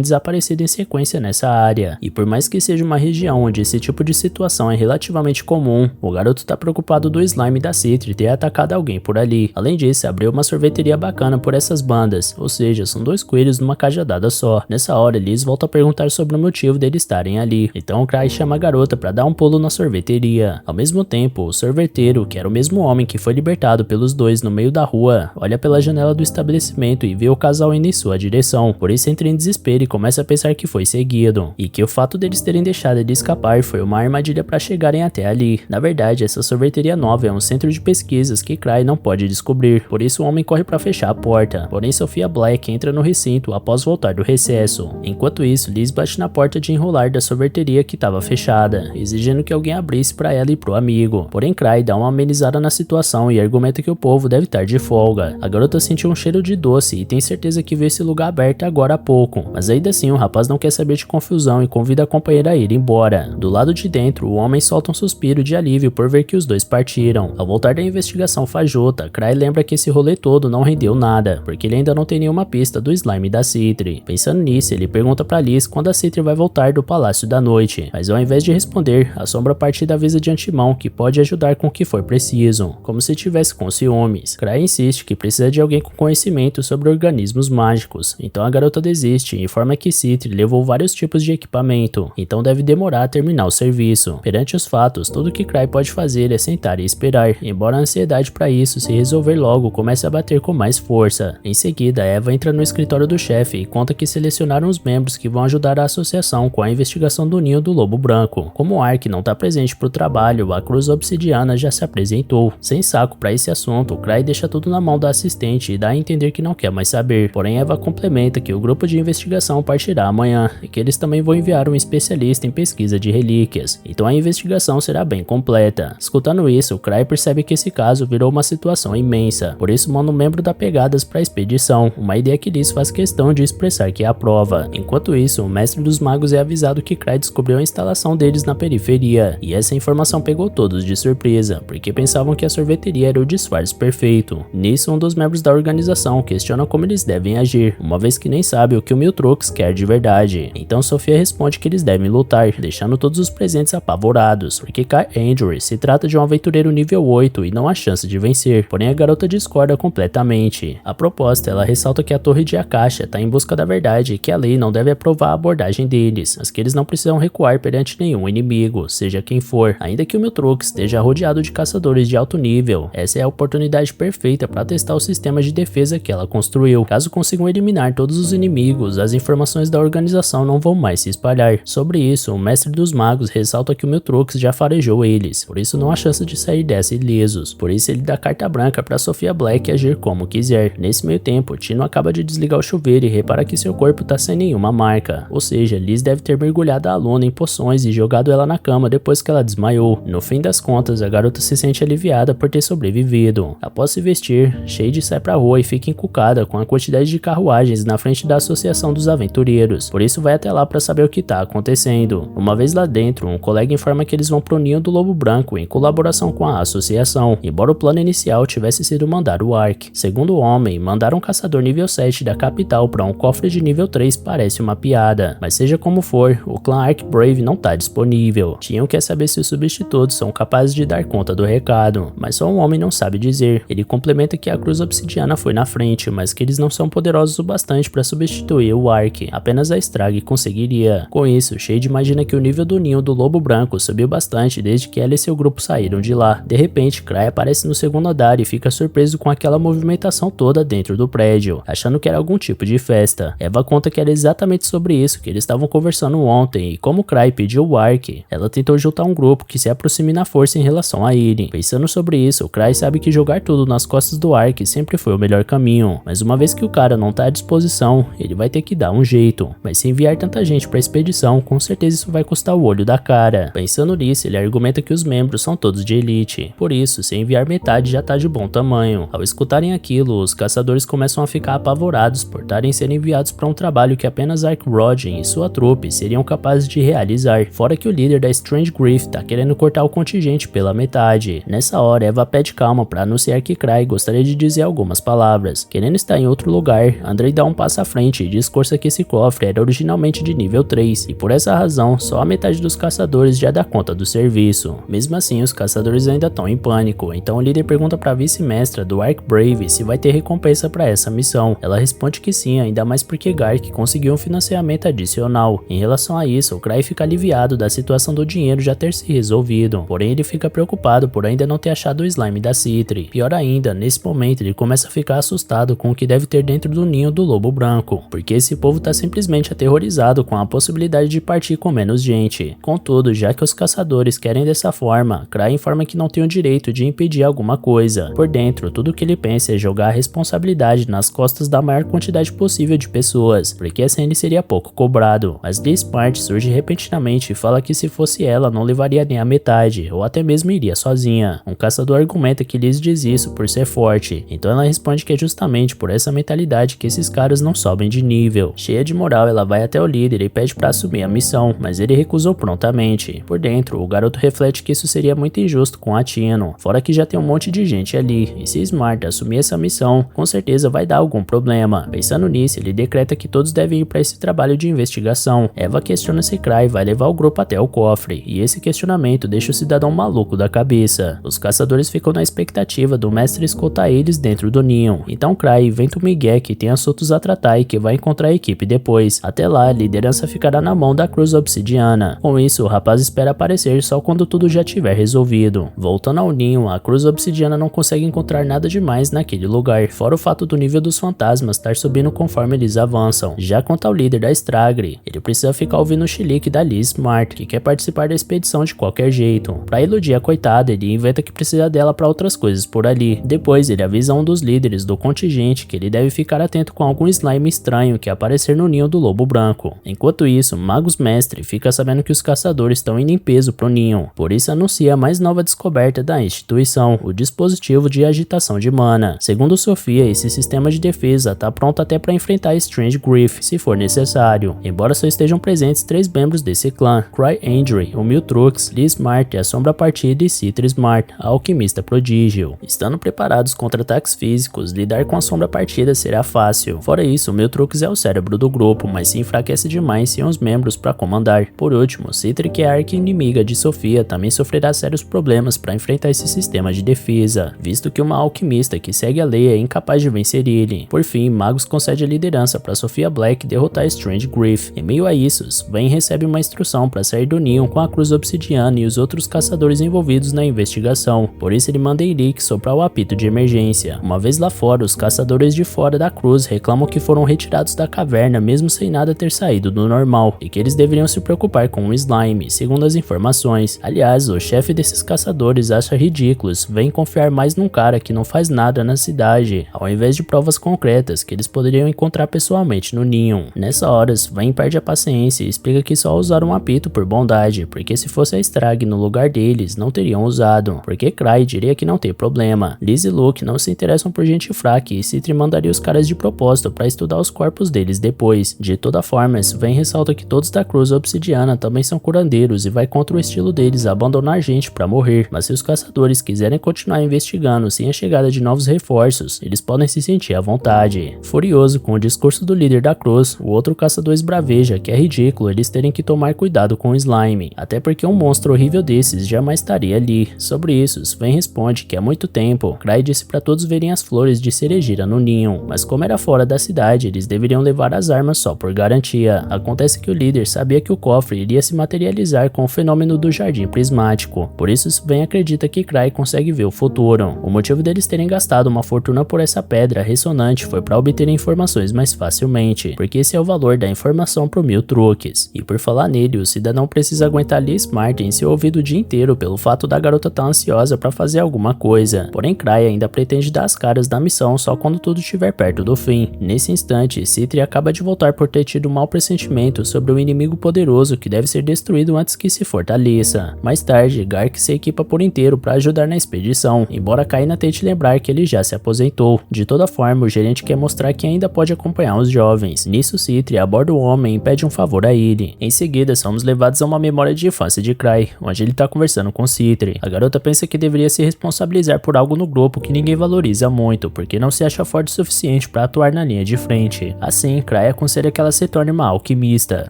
desaparecido em sequência nessa área, e por mais que seja uma região onde esse tipo de situação é relativamente comum, o garoto tá preocupado do slime da Citri ter atacado alguém por ali. Além disso, abriu uma sorveteria bacana por essas bandas, ou seja, são dois coelhos numa cajadada só. Nessa hora, Liz volta a perguntar sobre o motivo deles estarem ali, então Cry chama a garota para dar um pulo na sorveteria. Ao mesmo tempo, o sorveteiro, que era o mesmo homem que foi libertado pelos dois no meio da rua, olha pela janela do estabelecimento e vê o casal indo em sua direção, por isso entra em desespero e começa a pensar que foi seguido, e que o fato deles terem deixado ele escapar foi uma armadilha para chegarem até ali. Na verdade, essa sorveteria nova é um centro de pesquisas que Cry não pode descobrir, por isso o homem corre para fechar a porta, porém Sophia Black entra no recinto após voltar do recesso. Enquanto isso, Liz bate na porta de enrolar da sorveteria que estava fechada, exigindo que alguém abrisse para ela e pro amigo, porém Cry dá uma amenizada na situação e argumenta que o povo deve estar de folga. A garota sentiu um cheiro de doce e tem certeza que viu esse lugar aberto agora há pouco, mas ainda assim o rapaz não quer saber de confusão e convida a companheira a ir embora. Do lado de dentro, o homem solta um suspiro de alívio por ver que os dois partiram. Ao voltar da investigação fajuta, Cry lembra que esse rolê todo não rendeu nada, porque ele ainda não tem nenhuma pista do slime da Citri. Pensando nisso, ele pergunta pra Liz quando a Citri vai voltar do Palácio da Noite, mas ao invés de responder, a sombra partida avisa de antemão que pode ajudar com o que for preciso, como se tivesse com ciúmes. Cry insiste que precisa de alguém com conhecimento sobre organismos mágicos, então a garota desiste e informa que Citri levou vários tipos de equipamento, então deve demorar a terminar o serviço. Perante os fatos, tudo que Cry pode fazer é sentar e esperar, embora a ansiedade para isso se resolver logo comece a bater com mais força. Em seguida, Eva entra no escritório do chefe e conta que selecionaram os membros que vão ajudar a associação com a investigação do ninho do Lobo Branco. Como o Ark não está presente para o trabalho, a Cruz Obsidiana já se apresentou. Sem saco para esse assunto, Cry deixa tudo na mão da assistente e dá a entender que não quer mais saber. Porém, Eva complementa que o grupo de investigação partirá amanhã e que eles também vão enviar um especialista em pesquisa de relíquias, então a investigação será bem completa. Escutando isso, Cry percebe que esse caso virou uma situação imensa, por isso manda um membro da Pegadas para a expedição, uma ideia que Liz faz questão de expressar que aprova. Enquanto isso, o mestre dos magos é avisado que Cry descobriu a instalação deles na periferia, e essa informação pegou todos de surpresa, porque pensavam que a sorveteria era o disfarce perfeito. Nisso, um dos membros da organização questiona como eles devem agir, uma vez que nem sabe o que o Miltrux quer de verdade. Então Sophia responde que eles devem lutar, deixando todos os presentes apavorados, porque Kai Andrew se trata de um aventureiro nível 8 e não há chance de vencer, porém a garota discorda completamente. A proposta, ela ressalta que a Torre de Akasha está em busca da verdade e que a lei não deve aprovar a abordagem deles, mas que eles não precisam recuar perante nenhum inimigo, seja quem for. Ainda que o Miltrux esteja rodeado de caçadores de alto nível, essa é a oportunidade perfeita para testar o sistema de defesa que ela construiu. Caso consigam eliminar todos os inimigos, as informações da organização não vão mais se espalhar. Sobre isso, o mestre dos magos ressalta que o Miltrux já farejou eles, por isso não há chance de sair dessa ilesos. Por isso ele dá carta branca para Sophia Black agir como quiser. Nesse meio tempo, Tino acaba de desligar o chuveiro e repara que seu corpo tá sem nenhuma marca, ou seja, Liz deve ter mergulhado a aluna em poções e jogado ela na cama depois que ela desmaiou. No fim das contas, a garota se sente aliviada por ter sobrevivido. Após se vestir, Shade sai pra rua e fica encucada com a quantidade de carruagens na frente da Associação dos Aventureiros, por isso vai até lá para saber o que tá acontecendo. Uma vez lá dentro, um colega informa que eles vão pro ninho do Lobo Branco em colaboração com a associação, embora o plano inicial tivesse sido mandar o Ark. Segundo o homem, mandar um caçador nível 7 da capital para um cofre de nível 3 parece uma piada, mas seja como for, o clã Arcbrave não tá disponível. Tinham que saber se os substitutos são capazes de dar conta do recado, mas só um homem não sabe dizer. Ele complementa que a Cruz Obsidiana foi na frente, mas que eles não são poderosos o bastante para substituir o Ark, apenas a Strag conseguiria. Com isso, Shade imagina que o nível do ninho do Lobo Branco subiu bastante desde que ela e seu grupo saíram de lá. De repente, Cry aparece no segundo andar e fica surpreso com aquela movimentação toda dentro do prédio, achando que era algum tipo de festa. Eva conta que era exatamente sobre isso que eles estavam conversando ontem, e como Cry pediu o Ark, ela tentou juntar um grupo que se aproxime na força em relação a ele. Pensando sobre isso, Cry sabe que jogar tudo nas costas do Ark sempre foi o melhor caminho, mas uma vez que o cara não tá à disposição, ele vai ter que dar um jeito. Mas se enviar tanta gente pra expedição, com certeza isso vai custar o olho da cara. Pensando nisso, ele argumenta que os membros são todos de elite, por isso, se enviar metade já tá de bom tamanho. Ao escutarem aquilo, os caçadores começam a ficar apavorados por estarem sendo enviados para um trabalho que apenas Arkrogen e sua trupe seriam capazes de realizar, fora que o líder da Strange Grief tá querendo cortar o contingente pela metade. Nessa hora, Eva pede calma para anunciar que Cry gostaria de dizer algumas palavras. Querendo estar em outro lugar, Andrei dá um passo à frente e discursa que esse cofre era originalmente de nível 3, e por essa razão, só a metade dos caçadores já dá conta do serviço. Mesmo assim, os caçadores ainda estão em pânico, então o líder pergunta para a vice-mestra do Arcbrave se vai ter recompensa para essa missão. Ela responde que sim, ainda mais porque Gark conseguiu um financiamento adicional. Em relação a isso, o Cry fica aliviado da situação do dinheiro já ter se resolvido, porém ele fica preocupado por ainda não ter achado o slime da Citri. Pior ainda, nesse momento ele começa a ficar assustado com o que deve ter dentro do ninho do Lobo Branco, porque esse povo tá simplesmente aterrorizado com a possibilidade de partir com menos gente. Contudo, já que os caçadores querem dessa forma, Cry informa que não tem o direito de impedir alguma coisa. Por dentro, tudo que ele pensa é jogar a responsabilidade nas costas da maior quantidade possível de pessoas, porque assim ele seria pouco cobrado. Mas Liz Smart surge repentinamente e fala que se fosse ela não levaria nem a metade, ou até mesmo iria sozinha. Um caçador argumenta que Liz diz isso por ser forte, então ela responde que é justamente por essa mentalidade que esses caras não sobem de nível. Cheia de moral, ela vai até o líder e pede para assumir a missão, mas ele recusou prontamente. Por dentro, o garoto reflete que isso seria muito injusto com a Tino, fora que já tem um monte de gente ali, e se Smart assumir essa missão, com certeza vai dar algum problema. Pensando nisso, ele decreta que todos devem ir para esse trabalho de investigação. Eva questiona se Cry vai levar o grupo até o cofre, e esse questionamento deixa o cidadão maluco da cabeça. Os caçadores ficam na expectativa do mestre escoltar eles dentro do ninho, então Cry inventa o Miguel que tem assuntos a tratar e que vai encontrar a equipe depois. Até lá, a liderança ficará na mão da Cruz Obsidiana. Com isso, o rapaz espera aparecer só quando tudo já tiver resolvido. Voltando ao ninho, a Cruz Obsidiana não consegue encontrar nada demais naquele lugar, fora o fato do nível dos fantasmas estar subindo conforme eles avançam. Já quanto ao líder da Stragre, ele precisa ficar ouvindo o chilique da Liz Smart, que quer participar da expedição de qualquer jeito. Pra iludir a coitada, ele inventa que precisa dela pra outras coisas por ali. Depois, ele avisa um dos líderes do contingente que ele deve ficar atento com algum slime estranho que aparecer no ninho do Lobo Branco. Enquanto isso, Magus Mestre fica sabendo que os caçadores estão indo em peso pro ninho, por isso anuncia a mais nova descoberta da instituição, o dispositivo de agitação de mana. Segundo Sofia, esse sistema de defesa tá pronto até para enfrentar Strange Grief, se for necessário. Embora só estejam presentes 3 membros desse clã, Cry Andre, o Miltrux, Liz Smart, a Sombra Partida e Citri Smart, a Alquimista Prodígio. Estando preparados contra ataques físicos, lidar com a Sombra Partida será fácil. Fora isso, o Miltrux é o cérebro do grupo, mas se enfraquece demais sem os membros para comandar. Por último, Citri, que é a arqui-inimiga de Sofia, também sofrerá sérios problemas para enfrentar esse sistema de defesa, visto que uma alquimista que segue a lei é incapaz de vencer ele. Por fim, Magus concede a liderança para Sofia Black derrotar Strange Grief. Em meio a isso, Sven recebe uma instrução para sair do ninho com a Cruz Obsidiana e os outros caçadores envolvidos na investigação, por isso ele manda Eric soprar o apito de emergência. Uma vez lá fora, os caçadores de fora da cruz reclamam que foram retirados da caverna mesmo sem nada ter saído do normal, e que eles deveriam se preocupar com o slime, segundo as informações. Aliás, o chefe desses caçadores acha ridículos, vem confiar mais num cara que não faz nada na cidade, ao invés de provas concretas que eles poderiam encontrar pessoalmente no ninho. Nessa hora, Sven perde a paciência e explica que só usaram um apito por bondade, porque se fosse a Strag no lugar deles, não teriam usado, porque Cry diria que não tem problema. Liz e Luke não se interessam por gente fraca e Citri mandaria os caras de propósito para estudar os corpos deles depois. De toda forma, Sven ressalta que todos da Cruz Obsidiana também são curandeiros e vai contra o estilo deles abandonar gente para morrer, mas se os caçadores quiserem continuar investigando sem a chegada de novos reforços, eles podem se sentir à vontade. Furioso com o discurso do líder da Cruz, o outro caçador esbraveja que é ridículo eles terem que tomar cuidado com o slime, até porque um monstro horrível desses jamais estaria ali. Sobre isso, Sven responde que há muito tempo, Cry disse para todos verem as flores de cerejeira no ninho, mas como era fora da cidade, eles deveriam levar as armas só por garantia. Acontece que o líder sabia que o cofre iria se materializar com o fenômeno do jardim prismático, por isso Sven acredita que Cry consegue ver o futuro. O motivo deles terem gastado uma fortuna por essa pedra ressonante foi para obter informações mais facilmente, porque esse é o valor da informação por 1000 truques. E por falar nele, o cidadão precisa aguentar Lee Smart em seu ouvido o dia inteiro pelo fato da garota estar ansiosa para fazer alguma coisa. Porém, Cry ainda pretende dar as caras da missão só quando tudo estiver perto do fim. Nesse instante, Citri acaba de voltar por ter tido um mau pressentimento sobre um inimigo poderoso que deve ser destruído antes que se fortaleça. Mais tarde, Gark se equipa por inteiro para ajudar na expedição, embora Kaina tente lembrar que ele já se aposentou. De toda forma, o gerente quer mostrar que ainda pode acompanhar os jovens. Nisso, Citri aborda o homem e pede um favor a ele. Em seguida, somos levados a uma memória de infância de Cry, onde ele está conversando com Citri. A garota pensa que deveria se responsabilizar por algo no grupo que ninguém valoriza muito, porque não se acha forte o suficiente para atuar na linha de frente. Assim, Cry aconselha que ela se torne uma alquimista.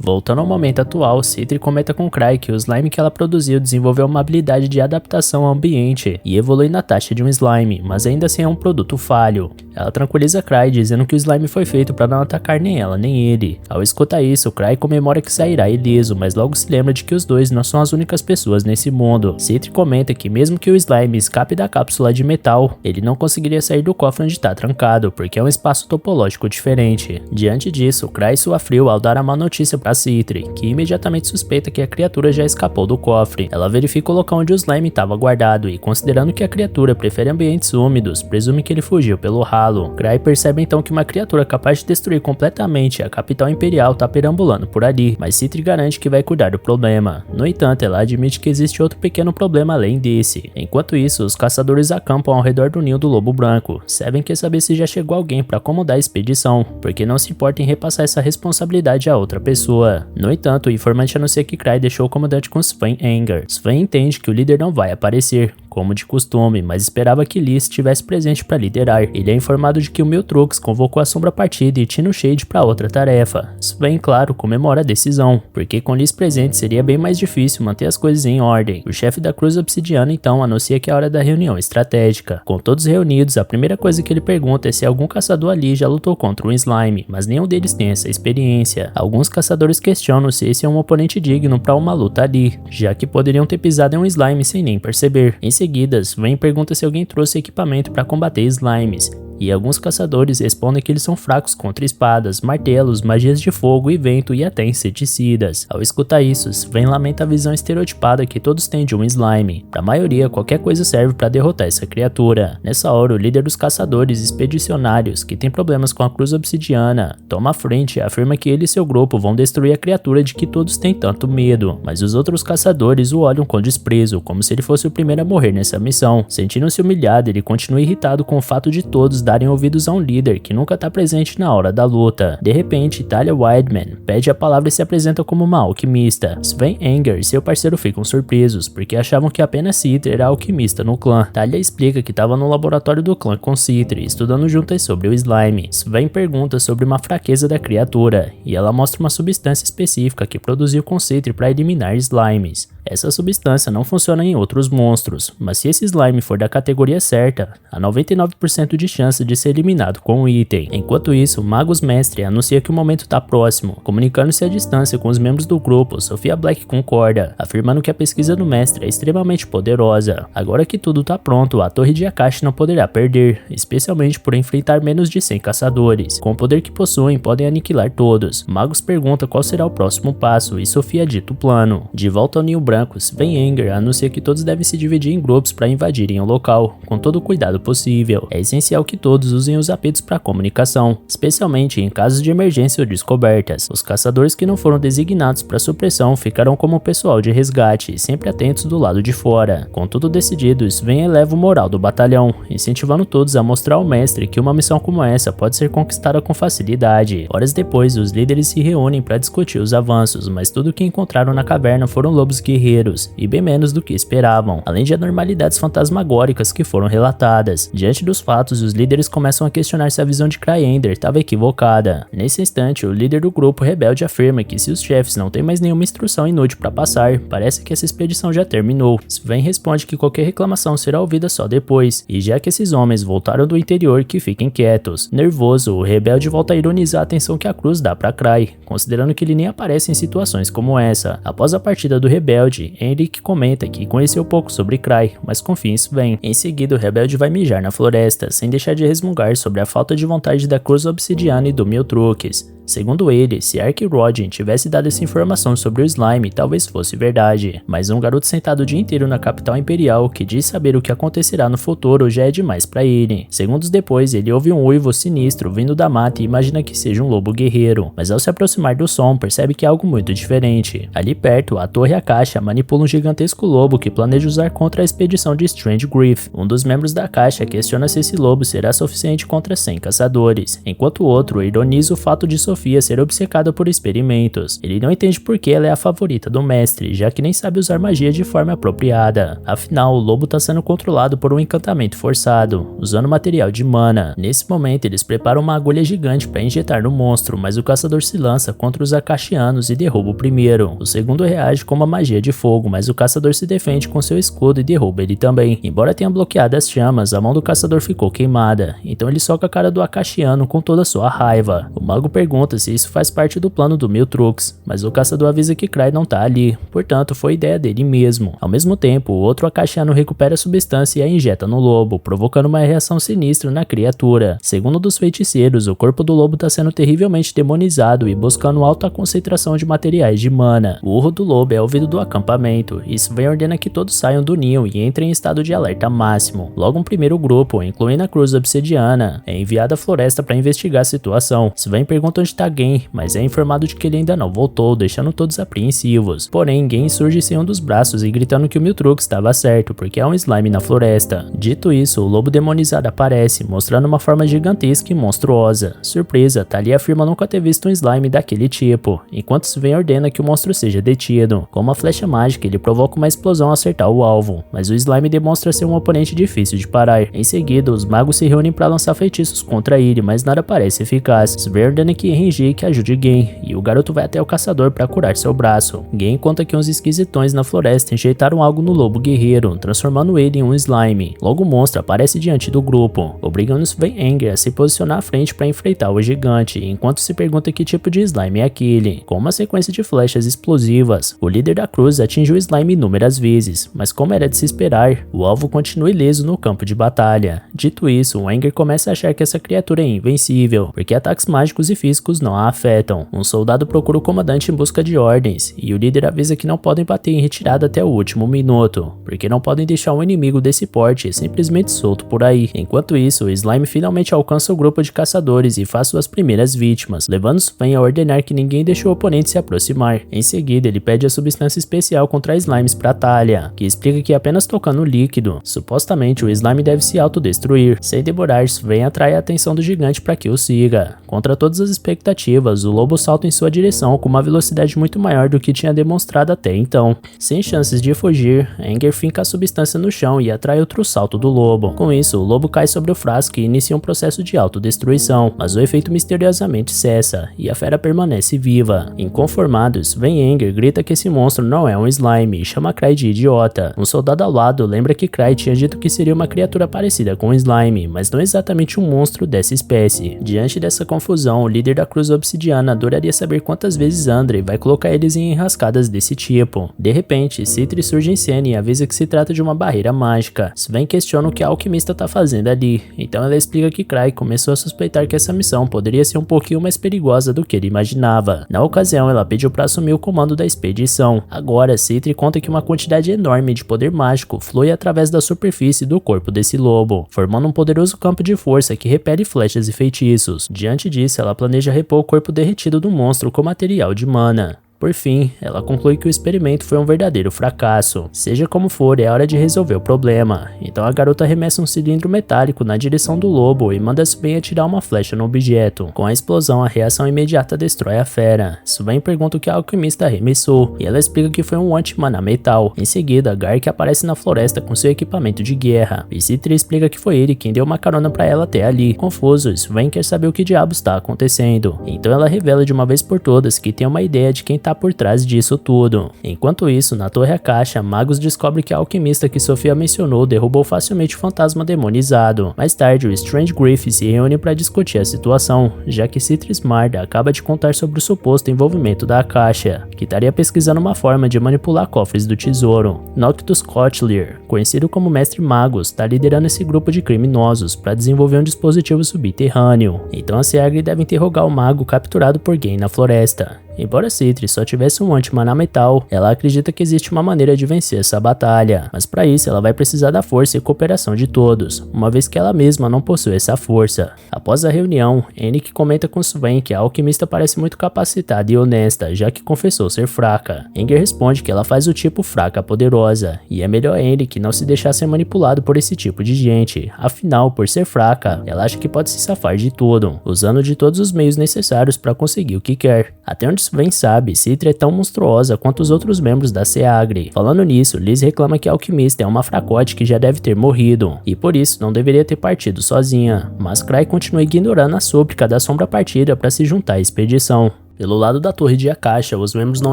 Voltando ao momento atual, Citri comenta com Cry que o slime que ela produziu desenvolveu uma habilidade de adaptação ao ambiente e evolui na taxa de um slime, mas ainda assim é um produto falho. Ela tranquiliza Cry dizendo que o slime foi feito para não atacar nem ela nem ele. Ao escutar isso, Cry comemora que sairá ileso, mas logo se lembra de que os dois não são as únicas pessoas nesse mundo. Citri comenta que mesmo que o slime escape da cápsula de metal, ele não conseguiria sair do cofre onde está trancado, porque é um espaço topológico diferente. Diante disso, Cry sua frio ao dar a má notícia para Citri, que imediatamente suspeita que a criatura já escapou do cofre. Ela verifica o local onde o slime estava guardado e, considerando que a criatura prefere ambientes úmidos, presume que ele fugiu pelo ralo. Cry percebe então que uma criatura capaz de destruir completamente a capital imperial está perambulando por ali, mas Citri garante que vai cuidar do problema. No entanto, ela admite que existe outro pequeno problema além desse. Enquanto isso, os caçadores acampam ao redor do ninho do lobo branco. Seven quer saber se já chegou alguém para acomodar a expedição, porque não se importa em repassar essa responsabilidade a outra pessoa. No entanto, o informante anuncia que Cry deixou o comandante com Sven Anger. Sven entende que o líder não vai aparecer, como de costume, mas esperava que Lee estivesse presente para liderar. Ele é informado de que o Miltrux convocou a Sombra Partida e Tino Shade para outra tarefa. Sven, claro, comemora a decisão, porque com Lee presente seria bem mais difícil manter as coisas em ordem. O chefe da Cruz Obsidiana então anuncia que é a hora da reunião estratégica. Com todos reunidos, a primeira coisa que ele pergunta é se algum caçador ali já lutou contra um slime, mas nenhum deles tem essa experiência. Alguns caçadores questionam se esse é um oponente digno para uma luta ali, já que poderiam ter pisado em um slime sem nem perceber. Em seguida, Sven pergunta se alguém trouxe equipamento para combater slimes, e alguns caçadores respondem que eles são fracos contra espadas, martelos, magias de fogo e vento e até inseticidas. Ao escutar isso, Sven lamenta a visão estereotipada que todos têm de um slime. Para a maioria, qualquer coisa serve para derrotar essa criatura. Nessa hora, o líder dos caçadores expedicionários, que tem problemas com a Cruz Obsidiana, toma a frente e afirma que ele e seu grupo vão destruir a criatura de que todos têm tanto medo, mas os outros caçadores o olham com desprezo, como se ele fosse o primeiro a morrer nessa missão. Sentindo-se humilhado, ele continua irritado com o fato de todos darem ouvidos a um líder que nunca está presente na hora da luta. De repente, Talia Wildman pede a palavra e se apresenta como uma alquimista. Sven Anger e seu parceiro ficam surpresos, porque achavam que apenas Citri era alquimista no clã. Talia explica que estava no laboratório do clã com Citri, estudando juntas sobre o slime. Sven pergunta sobre uma fraqueza da criatura, e ela mostra uma substância específica que produziu com Citri para eliminar slimes. Essa substância não funciona em outros monstros, mas se esse slime for da categoria certa, há 99% de chance de ser eliminado com o item. Enquanto isso, Magus Mestre anuncia que o momento está próximo, comunicando-se à distância com os membros do grupo. Sophia Black concorda, afirmando que a pesquisa do mestre é extremamente poderosa. Agora que tudo está pronto, a Torre de Akashi não poderá perder, especialmente por enfrentar menos de 100 caçadores. Com o poder que possuem, podem aniquilar todos. Magus pergunta qual será o próximo passo e Sophia dita o plano. De volta ao ninho branco, Sven Anger anuncia que todos devem se dividir em grupos para invadirem o local, com todo o cuidado possível. É essencial que todos usem os apetos para comunicação, especialmente em casos de emergência ou descobertas. Os caçadores que não foram designados para supressão ficarão como pessoal de resgate, sempre atentos do lado de fora. Com tudo decidido, Sven eleva o moral do batalhão, incentivando todos a mostrar ao mestre que uma missão como essa pode ser conquistada com facilidade. Horas depois, os líderes se reúnem para discutir os avanços, mas tudo que encontraram na caverna foram lobos guerreiros guerreiros, e bem menos do que esperavam, além de anormalidades fantasmagóricas que foram relatadas. Diante dos fatos, os líderes começam a questionar se a visão de Cryender estava equivocada. Nesse instante, o líder do grupo rebelde afirma que se os chefes não têm mais nenhuma instrução inútil para passar, parece que essa expedição já terminou. Sven responde que qualquer reclamação será ouvida só depois, e já que esses homens voltaram do interior, que fiquem quietos. Nervoso, o rebelde volta a ironizar a atenção que a Cruz dá para Cry, considerando que ele nem aparece em situações como essa. Após a partida do rebelde, Henrik comenta que conheceu pouco sobre Cry, mas confia em Sven. Em seguida, o rebelde vai mijar na floresta, sem deixar de resmungar sobre a falta de vontade da Cruz Obsidiana e do Miltrux. Segundo ele, se Ark Rodin tivesse dado essa informação sobre o slime, talvez fosse verdade. Mas um garoto sentado o dia inteiro na capital imperial que diz saber o que acontecerá no futuro já é demais pra ele. Segundos depois, ele ouve um uivo sinistro vindo da mata e imagina que seja um lobo guerreiro. Mas ao se aproximar do som, percebe que é algo muito diferente. Ali perto, a torre e a caixa manipulam um gigantesco lobo que planeja usar contra a expedição de Strange Griff. Um dos membros da caixa questiona se esse lobo será suficiente contra 100 caçadores, enquanto o outro ironiza o fato de Sofia ser obcecada por experimentos. Ele não entende por que ela é a favorita do mestre, já que nem sabe usar magia de forma apropriada. Afinal, o lobo está sendo controlado por um encantamento forçado, usando material de mana. Nesse momento, eles preparam uma agulha gigante para injetar no monstro, mas o caçador se lança contra os Akashianos e derruba o primeiro. O segundo reage com uma magia de fogo, mas o caçador se defende com seu escudo e derruba ele também. Embora tenha bloqueado as chamas, a mão do caçador ficou queimada, então ele soca a cara do Akashiano com toda a sua raiva. O mago pergunta se isso faz parte do plano do Miltrux, mas o caçador avisa que Cry não tá ali, portanto foi ideia dele mesmo. Ao mesmo tempo, o outro Akashiano recupera a substância e a injeta no lobo, provocando uma reação sinistra na criatura. Segundo um dos feiticeiros, o corpo do lobo está sendo terrivelmente demonizado e buscando alta concentração de materiais de mana. O urro do lobo é ouvido do acampamento, e Sven ordena que todos saiam do ninho e entrem em estado de alerta máximo. Logo um primeiro grupo, incluindo a Cruz Obsidiana, é enviado à floresta para investigar a situação. Sven pergunta onde está Gen, mas é informado de que ele ainda não voltou, deixando todos apreensivos. Porém, Gen surge sem um dos braços e gritando que o Miltrux estava certo, porque há um slime na floresta. Dito isso, o lobo demonizado aparece, mostrando uma forma gigantesca e monstruosa. Surpresa, Thalia afirma nunca ter visto um slime daquele tipo, enquanto Sven ordena que o monstro seja detido. Com uma flecha mágica, ele provoca uma explosão ao acertar o alvo, mas o slime demonstra ser um oponente difícil de parar. Em seguida, os magos se reúnem para lançar feitiços contra ele, mas nada parece eficaz. Sven ordena que Henrik ajude Gen, e o garoto vai até o caçador para curar seu braço. Gen conta que uns esquisitões na floresta injetaram algo no lobo guerreiro, transformando ele em um slime. Logo o monstro aparece diante do grupo, obrigando Sven-Anger a se posicionar à frente para enfrentar o gigante, enquanto se pergunta que tipo de slime é aquele. Com uma sequência de flechas explosivas, o líder da cruz atinge o slime inúmeras vezes, mas como era de se esperar, o alvo continua ileso no campo de batalha. Dito isso, o Anger começa a achar que essa criatura é invencível, porque ataques mágicos e físicos não a afetam. Um soldado procura o comandante em busca de ordens, e o líder avisa que não podem bater em retirada até o último minuto, porque não podem deixar um inimigo desse porte simplesmente solto por aí. Enquanto isso, o slime finalmente alcança o grupo de caçadores e faz suas primeiras vítimas, levando Sven a ordenar que ninguém deixe o oponente se aproximar. Em seguida, ele pede a substância especial contra slimes para Thalia, que explica que apenas tocando o líquido, supostamente o slime deve se autodestruir. Sem demorar, Sven atrai a atenção do gigante para que o siga. Contra todas as expectativas, o lobo salta em sua direção com uma velocidade muito maior do que tinha demonstrado até então. Sem chances de fugir, Anger finca a substância no chão e atrai outro salto do lobo. Com isso, o lobo cai sobre o frasco e inicia um processo de autodestruição, mas o efeito misteriosamente cessa, e a fera permanece viva. Inconformados, Sven-Anger grita que esse monstro não é um slime e chama Cry de idiota. Um soldado ao lado lembra que Cry tinha dito que seria uma criatura parecida com um slime, mas não exatamente um monstro dessa espécie. Diante dessa confusão, o líder da Cruz Obsidiana adoraria saber quantas vezes Andre vai colocar eles em enrascadas desse tipo. De repente, Citri surge em cena e avisa que se trata de uma barreira mágica. Sven questiona o que a alquimista tá fazendo ali, então ela explica que Cry começou a suspeitar que essa missão poderia ser um pouquinho mais perigosa do que ele imaginava. Na ocasião, ela pediu para assumir o comando da expedição. Agora, Citri conta que uma quantidade enorme de poder mágico flui através da superfície do corpo desse lobo, formando um poderoso campo de força que repele flechas e feitiços. Diante disso, ela planeja repor o corpo derretido do monstro com material de mana. Por fim, ela conclui que o experimento foi um verdadeiro fracasso. Seja como for, é hora de resolver o problema. Então a garota arremessa um cilindro metálico na direção do lobo e manda Swain atirar uma flecha no objeto. Com a explosão, a reação imediata destrói a fera. Swain pergunta o que a alquimista arremessou, e ela explica que foi um anti-mana metal. Em seguida, Gark aparece na floresta com seu equipamento de guerra, e Citra explica que foi ele quem deu uma carona pra ela até ali. Confuso, Swain quer saber o que diabos está acontecendo. Então ela revela de uma vez por todas que tem uma ideia de quem tá por trás disso tudo. Enquanto isso, na Torre Akasha, Magus descobre que a alquimista que Sofia mencionou derrubou facilmente o fantasma demonizado. Mais tarde, o Strange Griff se reúne para discutir a situação, já que Citra Smarda acaba de contar sobre o suposto envolvimento da Akasha, que estaria pesquisando uma forma de manipular cofres do tesouro. Noctus Cotlier, conhecido como Mestre Magus, está liderando esse grupo de criminosos para desenvolver um dispositivo subterrâneo. Então a Seagri deve interrogar o mago capturado por Gain na floresta. Embora Citra só tivesse um anti-mana metal, ela acredita que existe uma maneira de vencer essa batalha, mas para isso ela vai precisar da força e cooperação de todos, uma vez que ela mesma não possui essa força. Após a reunião, Enic comenta com Swain que a alquimista parece muito capacitada e honesta, já que confessou ser fraca. Enger responde que ela faz o tipo fraca poderosa, e é melhor Enic não se deixar ser manipulado por esse tipo de gente, afinal, por ser fraca, ela acha que pode se safar de tudo, usando de todos os meios necessários para conseguir o que quer. Até onde Swain sabe, Citra é tão monstruosa quanto os outros membros da Seagri. Falando nisso, Liz reclama que a alquimista é uma fracote que já deve ter morrido, e por isso não deveria ter partido sozinha, mas Cry continua ignorando a súplica da Sombra Partida para se juntar à expedição. Pelo lado da Torre de Akasha, os membros não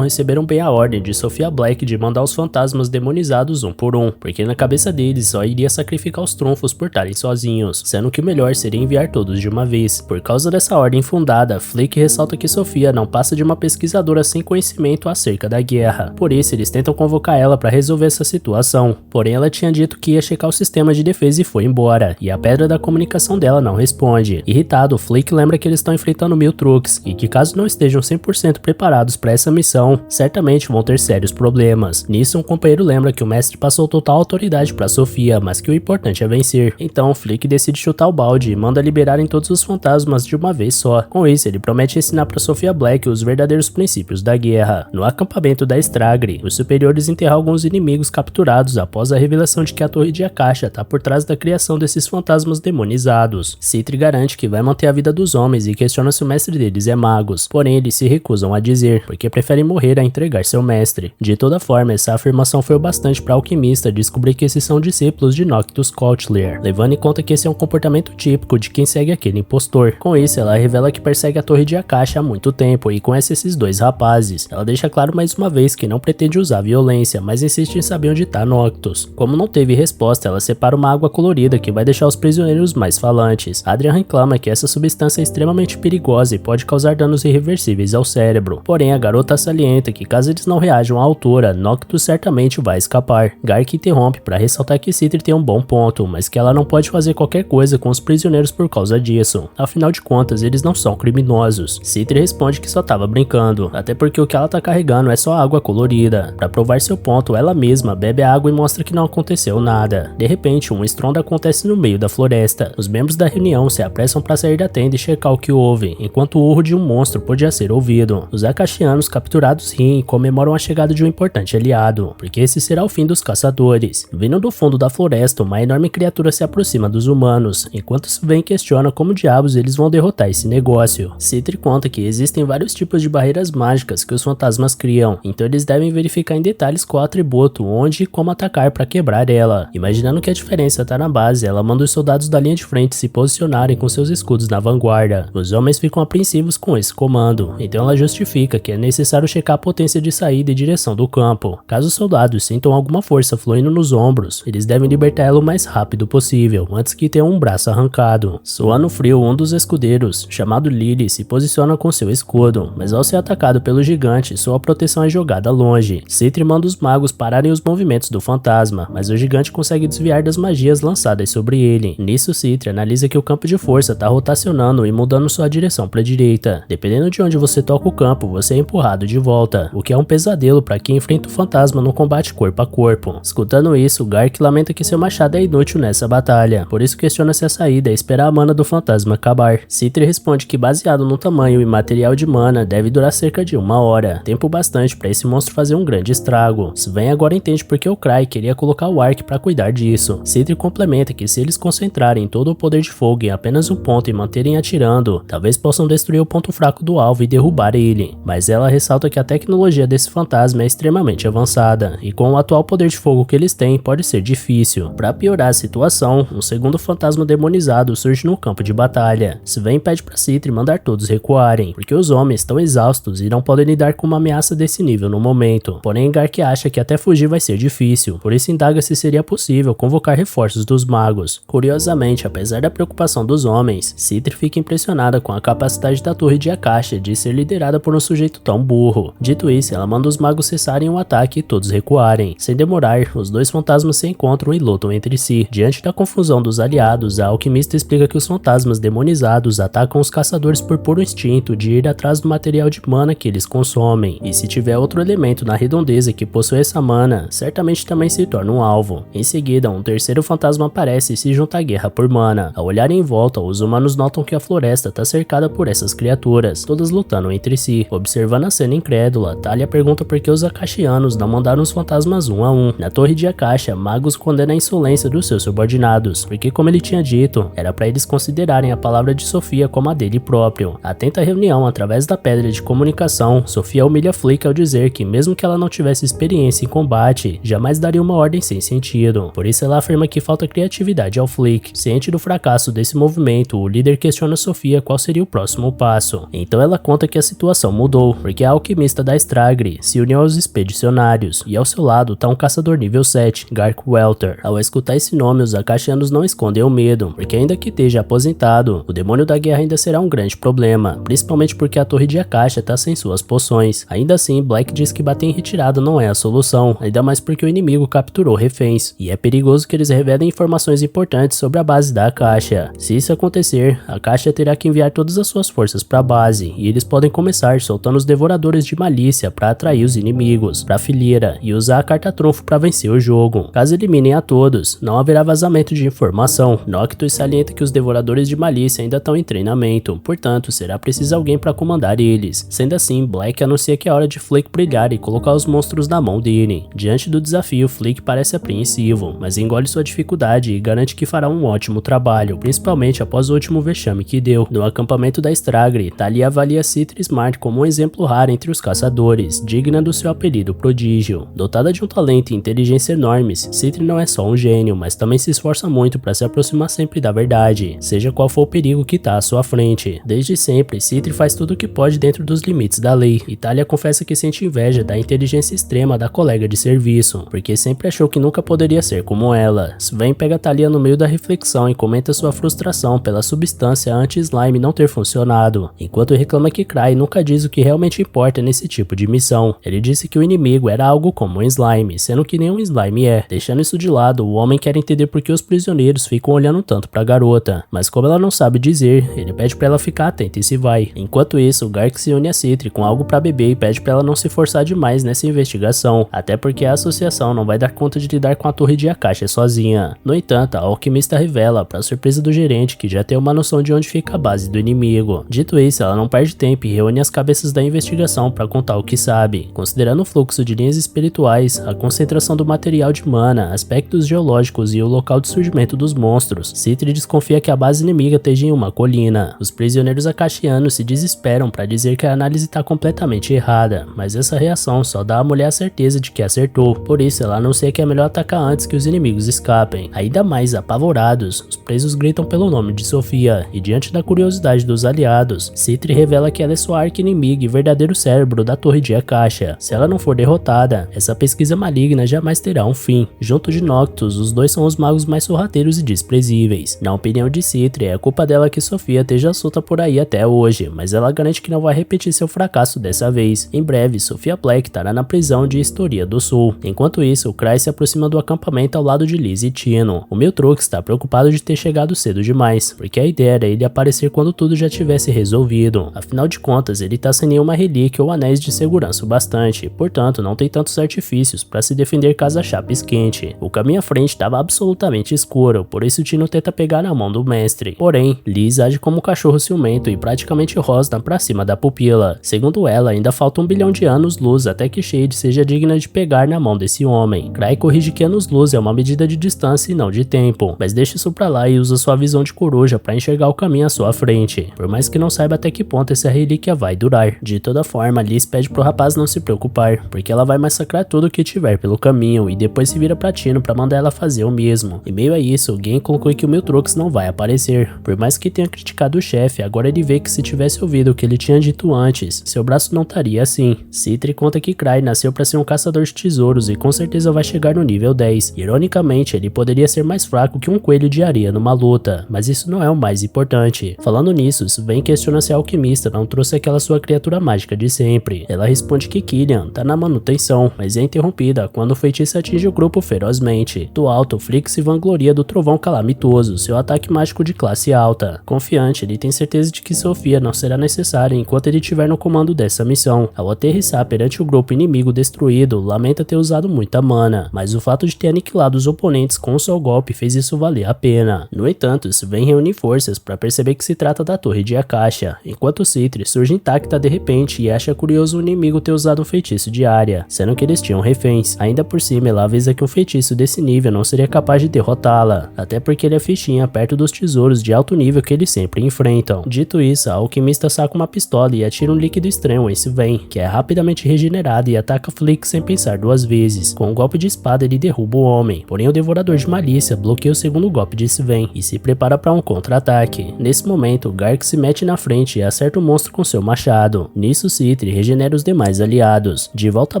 receberam bem a ordem de Sophia Black de mandar os fantasmas demonizados um por um, porque na cabeça deles só iria sacrificar os trunfos por estarem sozinhos, sendo que o melhor seria enviar todos de uma vez. Por causa dessa ordem fundada, Flick ressalta que Sophia não passa de uma pesquisadora sem conhecimento acerca da guerra, por isso eles tentam convocar ela para resolver essa situação, porém ela tinha dito que ia checar o sistema de defesa e foi embora, e a pedra da comunicação dela não responde. Irritado, Flick lembra que eles estão enfrentando Miltrux, e que caso não estejam 100% preparados para essa missão, certamente vão ter sérios problemas. Nisso, um companheiro lembra que o mestre passou total autoridade para Sophia, mas que o importante é vencer. Então, Flick decide chutar o balde e manda liberarem todos os fantasmas de uma vez só. Com isso, ele promete ensinar para Sophia Black os verdadeiros princípios da guerra. No acampamento da Stragri, os superiores enterram alguns inimigos capturados após a revelação de que a Torre de Akasha está por trás da criação desses fantasmas demonizados. Citra garante que vai manter a vida dos homens e questiona se o mestre deles é Magus, porém eles se recusam a dizer, porque preferem morrer a entregar seu mestre. De toda forma, essa afirmação foi o bastante para a alquimista descobrir que esses são discípulos de Noctus Cotlier, levando em conta que esse é um comportamento típico de quem segue aquele impostor. Com isso, ela revela que persegue a Torre de Akasha há muito tempo e conhece esses dois rapazes. Ela deixa claro mais uma vez que não pretende usar violência, mas insiste em saber onde está Noctus. Como não teve resposta, ela separa uma água colorida que vai deixar os prisioneiros mais falantes. Adrian reclama que essa substância é extremamente perigosa e pode causar danos irreversíveis ao cérebro. Porém, a garota salienta que caso eles não reajam à altura, Noctus certamente vai escapar. Gark interrompe para ressaltar que Citra tem um bom ponto, mas que ela não pode fazer qualquer coisa com os prisioneiros por causa disso. Afinal de contas, eles não são criminosos. Citra responde que só tava brincando, até porque o que ela tá carregando é só água colorida. Para provar seu ponto, ela mesma bebe a água e mostra que não aconteceu nada. De repente, um estrondo acontece no meio da floresta. Os membros da reunião se apressam para sair da tenda e checar o que houve, enquanto o urro de um monstro podia ser ouvido. Os Akashianos capturados riem e comemoram a chegada de um importante aliado, porque esse será o fim dos caçadores. Vindo do fundo da floresta, uma enorme criatura se aproxima dos humanos, enquanto Swain questiona como diabos eles vão derrotar esse negócio. Citra conta que existem vários tipos de barreiras mágicas que os fantasmas criam, então eles devem verificar em detalhes qual atributo, onde e como atacar para quebrar ela. Imaginando que a diferença está na base, ela manda os soldados da linha de frente se posicionarem com seus escudos na vanguarda. Os homens ficam apreensivos com esse comando, então ela justifica que é necessário checar a potência de saída e direção do campo. Caso os soldados sintam alguma força fluindo nos ombros, eles devem libertar ela o mais rápido possível, antes que tenham um braço arrancado. Suando frio, um dos escudeiros, chamado Lily, se posiciona com seu escudo, mas ao ser atacado pelo gigante, sua proteção é jogada longe. Citra manda os magos pararem os movimentos do fantasma, mas o gigante consegue desviar das magias lançadas sobre ele. Nisso, Citra analisa que o campo de força está rotacionando e mudando sua direção para a direita. Dependendo de onde você toca o campo, você é empurrado de volta, o que é um pesadelo para quem enfrenta o fantasma no combate corpo a corpo. Escutando isso, Gark lamenta que seu machado é inútil nessa batalha, por isso questiona se a saída é esperar a mana do fantasma acabar. Citri responde que baseado no tamanho e material de mana, deve durar cerca de 1 hora, tempo bastante para esse monstro fazer um grande estrago. Sven agora entende porque o Cry queria colocar o Ark para cuidar disso. Citri complementa que se eles concentrarem todo o poder de fogo em apenas um ponto e manterem atirando, talvez possam destruir o ponto fraco do alvo e derrubar ele. Mas ela ressalta que a tecnologia desse fantasma é extremamente avançada, e com o atual poder de fogo que eles têm, pode ser difícil. Para piorar a situação, um segundo fantasma demonizado surge no campo de batalha. Sven pede para Citri mandar todos recuarem, porque os homens estão exaustos e não podem lidar com uma ameaça desse nível no momento. Porém, Gark acha que até fugir vai ser difícil, por isso indaga se seria possível convocar reforços dos magos. Curiosamente, apesar da preocupação dos homens, Citri fica impressionada com a capacidade da Torre de Akasha de ser liderada por um sujeito tão burro. Dito isso, ela manda os magos cessarem o ataque e todos recuarem. Sem demorar, os dois fantasmas se encontram e lutam entre si. Diante da confusão dos aliados, a alquimista explica que os fantasmas demonizados atacam os caçadores por puro instinto de ir atrás do material de mana que eles consomem, e se tiver outro elemento na redondeza que possui essa mana, certamente também se torna um alvo. Em seguida, um terceiro fantasma aparece e se junta à guerra por mana. Ao olhar em volta, os humanos notam que a floresta está cercada por essas criaturas, todas lutando entre si. Observando a cena incrédula, Thalia pergunta por que os Akashianos não mandaram os fantasmas um a um. Na Torre de Akasha, Magus condena a insolência dos seus subordinados, porque como ele tinha dito, era para eles considerarem a palavra de Sofia como a dele próprio. Atenta à reunião através da pedra de comunicação, Sofia humilha Flick ao dizer que mesmo que ela não tivesse experiência em combate, jamais daria uma ordem sem sentido. Por isso ela afirma que falta criatividade ao Flick. Ciente do fracasso desse movimento, o líder questiona Sofia qual seria o próximo passo. Então ela conta que a situação mudou, porque a alquimista da Stragre se uniu aos expedicionários, e ao seu lado tá um caçador nível 7, Gark Welter. Ao escutar esse nome, os Akashianos não escondem o medo, porque ainda que esteja aposentado, o demônio da guerra ainda será um grande problema, principalmente porque a Torre de Akasha tá sem suas poções. Ainda assim, Black diz que bater em retirada não é a solução, ainda mais porque o inimigo capturou reféns, e é perigoso que eles revelem informações importantes sobre a base da Akasha. Se isso acontecer, a Akasha terá que enviar todas as suas forças para a base, e eles podem começar soltando os devoradores de malícia para atrair os inimigos para a fileira e usar a carta trunfo para vencer o jogo. Caso eliminem a todos, não haverá vazamento de informação. Noctis salienta que os devoradores de malícia ainda estão em treinamento, portanto será preciso alguém para comandar eles. Sendo assim, Black anuncia que é hora de Flick brilhar e colocar os monstros na mão dele. Diante do desafio, Flick parece apreensivo, mas engole sua dificuldade e garante que fará um ótimo trabalho, principalmente após o último vexame que deu. No acampamento da Stragre, Thalia avalia Citri Smart como um exemplo raro entre os caçadores, digna do seu apelido prodígio. Dotada de um talento e inteligência enormes, Citri não é só um gênio, mas também se esforça muito para se aproximar sempre da verdade, seja qual for o perigo que está à sua frente. Desde sempre, Citri faz tudo o que pode dentro dos limites da lei, e Thalia confessa que sente inveja da inteligência extrema da colega de serviço, porque sempre achou que nunca poderia ser como ela. Sven pega Thalia no meio da reflexão e comenta sua frustração pela substância anti-slime não ter funcionado, enquanto reclama que Cry nunca diz o que realmente importa nesse tipo de missão. Ele disse que o inimigo era algo como um slime, sendo que nenhum slime é. Deixando isso de lado, o homem quer entender por que os prisioneiros ficam olhando tanto pra garota, mas como ela não sabe dizer, ele pede pra ela ficar atenta e se vai. Enquanto isso, Gark se une a Citri com algo pra beber e pede pra ela não se forçar demais nessa investigação, até porque a associação não vai dar conta de lidar com a Torre de Akasha sozinha. No entanto, a alquimista revela, pra surpresa do gerente, que já tem uma noção de onde fica a base do inimigo. Dito isso, ela não perde tempo e reúne as cabeças da investigação pra contar o que sabe. Considerando o fluxo de linhas espirituais, a concentração do material de mana, aspectos geológicos e o local de surgimento dos monstros, Citri desconfia que a base inimiga esteja em uma colina. Os prisioneiros akashianos se desesperam para dizer que a análise está completamente errada, mas essa reação só dá à mulher a certeza de que acertou, por isso ela anuncia que é melhor atacar antes que os inimigos escapem. Ainda mais apavorados, os presos gritam pelo nome de Sofia, e diante da curiosidade dos aliados, Citri revela que ela é sua arqui-inimiga e verdadeiro cérebro da Torre de Akasha. Se ela não for derrotada, essa pesquisa maligna jamais terá um fim. Junto de Noctis, os dois são os magos mais sorrateiros e desprezíveis. Na opinião de Citri, é culpa dela que Sofia esteja solta por aí até hoje, mas ela garante que não vai repetir seu fracasso dessa vez. Em breve, Sofia Black estará na prisão de Historia do Sul. Enquanto isso, o Cry se aproxima do acampamento ao lado de Liz e Tino. O Miltrux está preocupado de ter chegado cedo demais, porque a ideia era ele aparecer quando tudo já tivesse resolvido. Afinal afinal de contas ele tá sem nenhuma relíquia ou anéis de segurança o bastante, portanto não tem tantos artifícios para se defender caso a chapa esquente. O caminho à frente estava absolutamente escuro, por isso Tino tenta pegar na mão do mestre. Porém, Liz age como um cachorro ciumento e praticamente rosna pra cima da pupila. Segundo ela, ainda falta 1 bilhão de anos-luz até que Shade seja digna de pegar na mão desse homem. Cry corrige que anos-luz é uma medida de distância e não de tempo, mas deixa isso pra lá e usa sua visão de coruja para enxergar o caminho à sua frente, por mais que não saiba até que ponto essa relíquia vai durar. De toda forma, Liz pede pro rapaz não se preocupar, porque ela vai massacrar tudo que tiver pelo caminho e depois se vira pra Tino pra mandar ela fazer o mesmo. Em meio a isso, Gen conclui que o Miltrox não vai aparecer. Por mais que tenha criticado o chefe, agora ele vê que se tivesse ouvido o que ele tinha dito antes, seu braço não estaria assim. Citri conta que Cry nasceu para ser um caçador de tesouros e com certeza vai chegar no nível 10. Ironicamente, ele poderia ser mais fraco que um coelho de areia numa luta, mas isso não é o mais importante. Falando nisso, Sven questiona se a alquimista não trouxe aquela sua criatura mágica de sempre. Ela responde que Killian tá na manutenção, mas é interrompida quando o feitiço atinge o grupo ferozmente. Do alto, Flick se vangloria do trovão calamitoso, seu ataque mágico de classe alta. Confiante, ele tem certeza de que Sofia não será necessária enquanto ele estiver no comando dessa missão. Ao aterrissar perante o grupo inimigo destruído, lamenta ter usado muita mana, mas o fato de ter aniquilado os oponentes com um só golpe fez isso valer a pena. No entanto, Sven reúne forças para perceber que se trata da torre de Akasha, enquanto Citri surge intacta de repente e acha curioso o inimigo ter usado um feitiço de área, sendo que eles tinham reféns. Ainda por cima, ela avisa que um feitiço desse nível não seria capaz de derrotá-la, até porque ele é fichinha perto dos tesouros de alto nível que eles sempre enfrentam. Dito isso, a alquimista saca uma pistola e atira um líquido extremo em Sven, que é rapidamente regenerado e ataca Flick sem pensar duas vezes. Com um golpe de espada ele derruba o homem, porém o devorador de malícia bloqueia o segundo golpe de Sven e se prepara para um contra-ataque. Nesse momento, Gark se mete na frente e acerta o monstro com seu machado. Nisso, Citri regenera os demais aliados. De volta à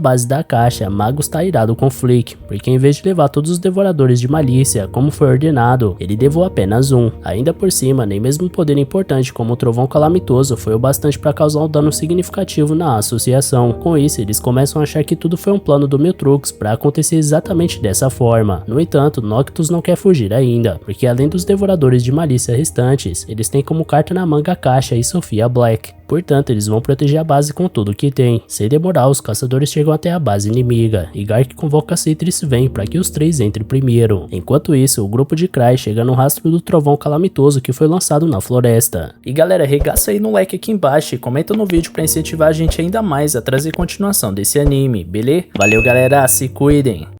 base da caixa, Magus está irado com Flick, porque em vez de levar todos os devoradores de malícia, como foi ordenado, ele levou apenas um. Ainda por cima, nem mesmo um poder importante como o trovão calamitoso foi o bastante para causar um dano significativo na associação. Com isso, eles começam a achar que tudo foi um plano do Miltrox para acontecer exatamente dessa forma. No entanto, Noctus não quer fugir ainda, porque além dos devoradores de malícia restantes, eles têm como carta na manga Akasha e Sophia Black. Portanto, eles vão proteger a base com tudo que tem. Sem demorar, os caçadores chegam até a base inimiga, e Gark convoca Citri e Sven para que os três entrem primeiro. Enquanto isso, o grupo de Cry chega no rastro do trovão calamitoso que foi lançado na floresta. E galera, regaça aí no like aqui embaixo e comenta no vídeo para incentivar a gente ainda mais a trazer continuação desse anime, beleza? Valeu galera, se cuidem!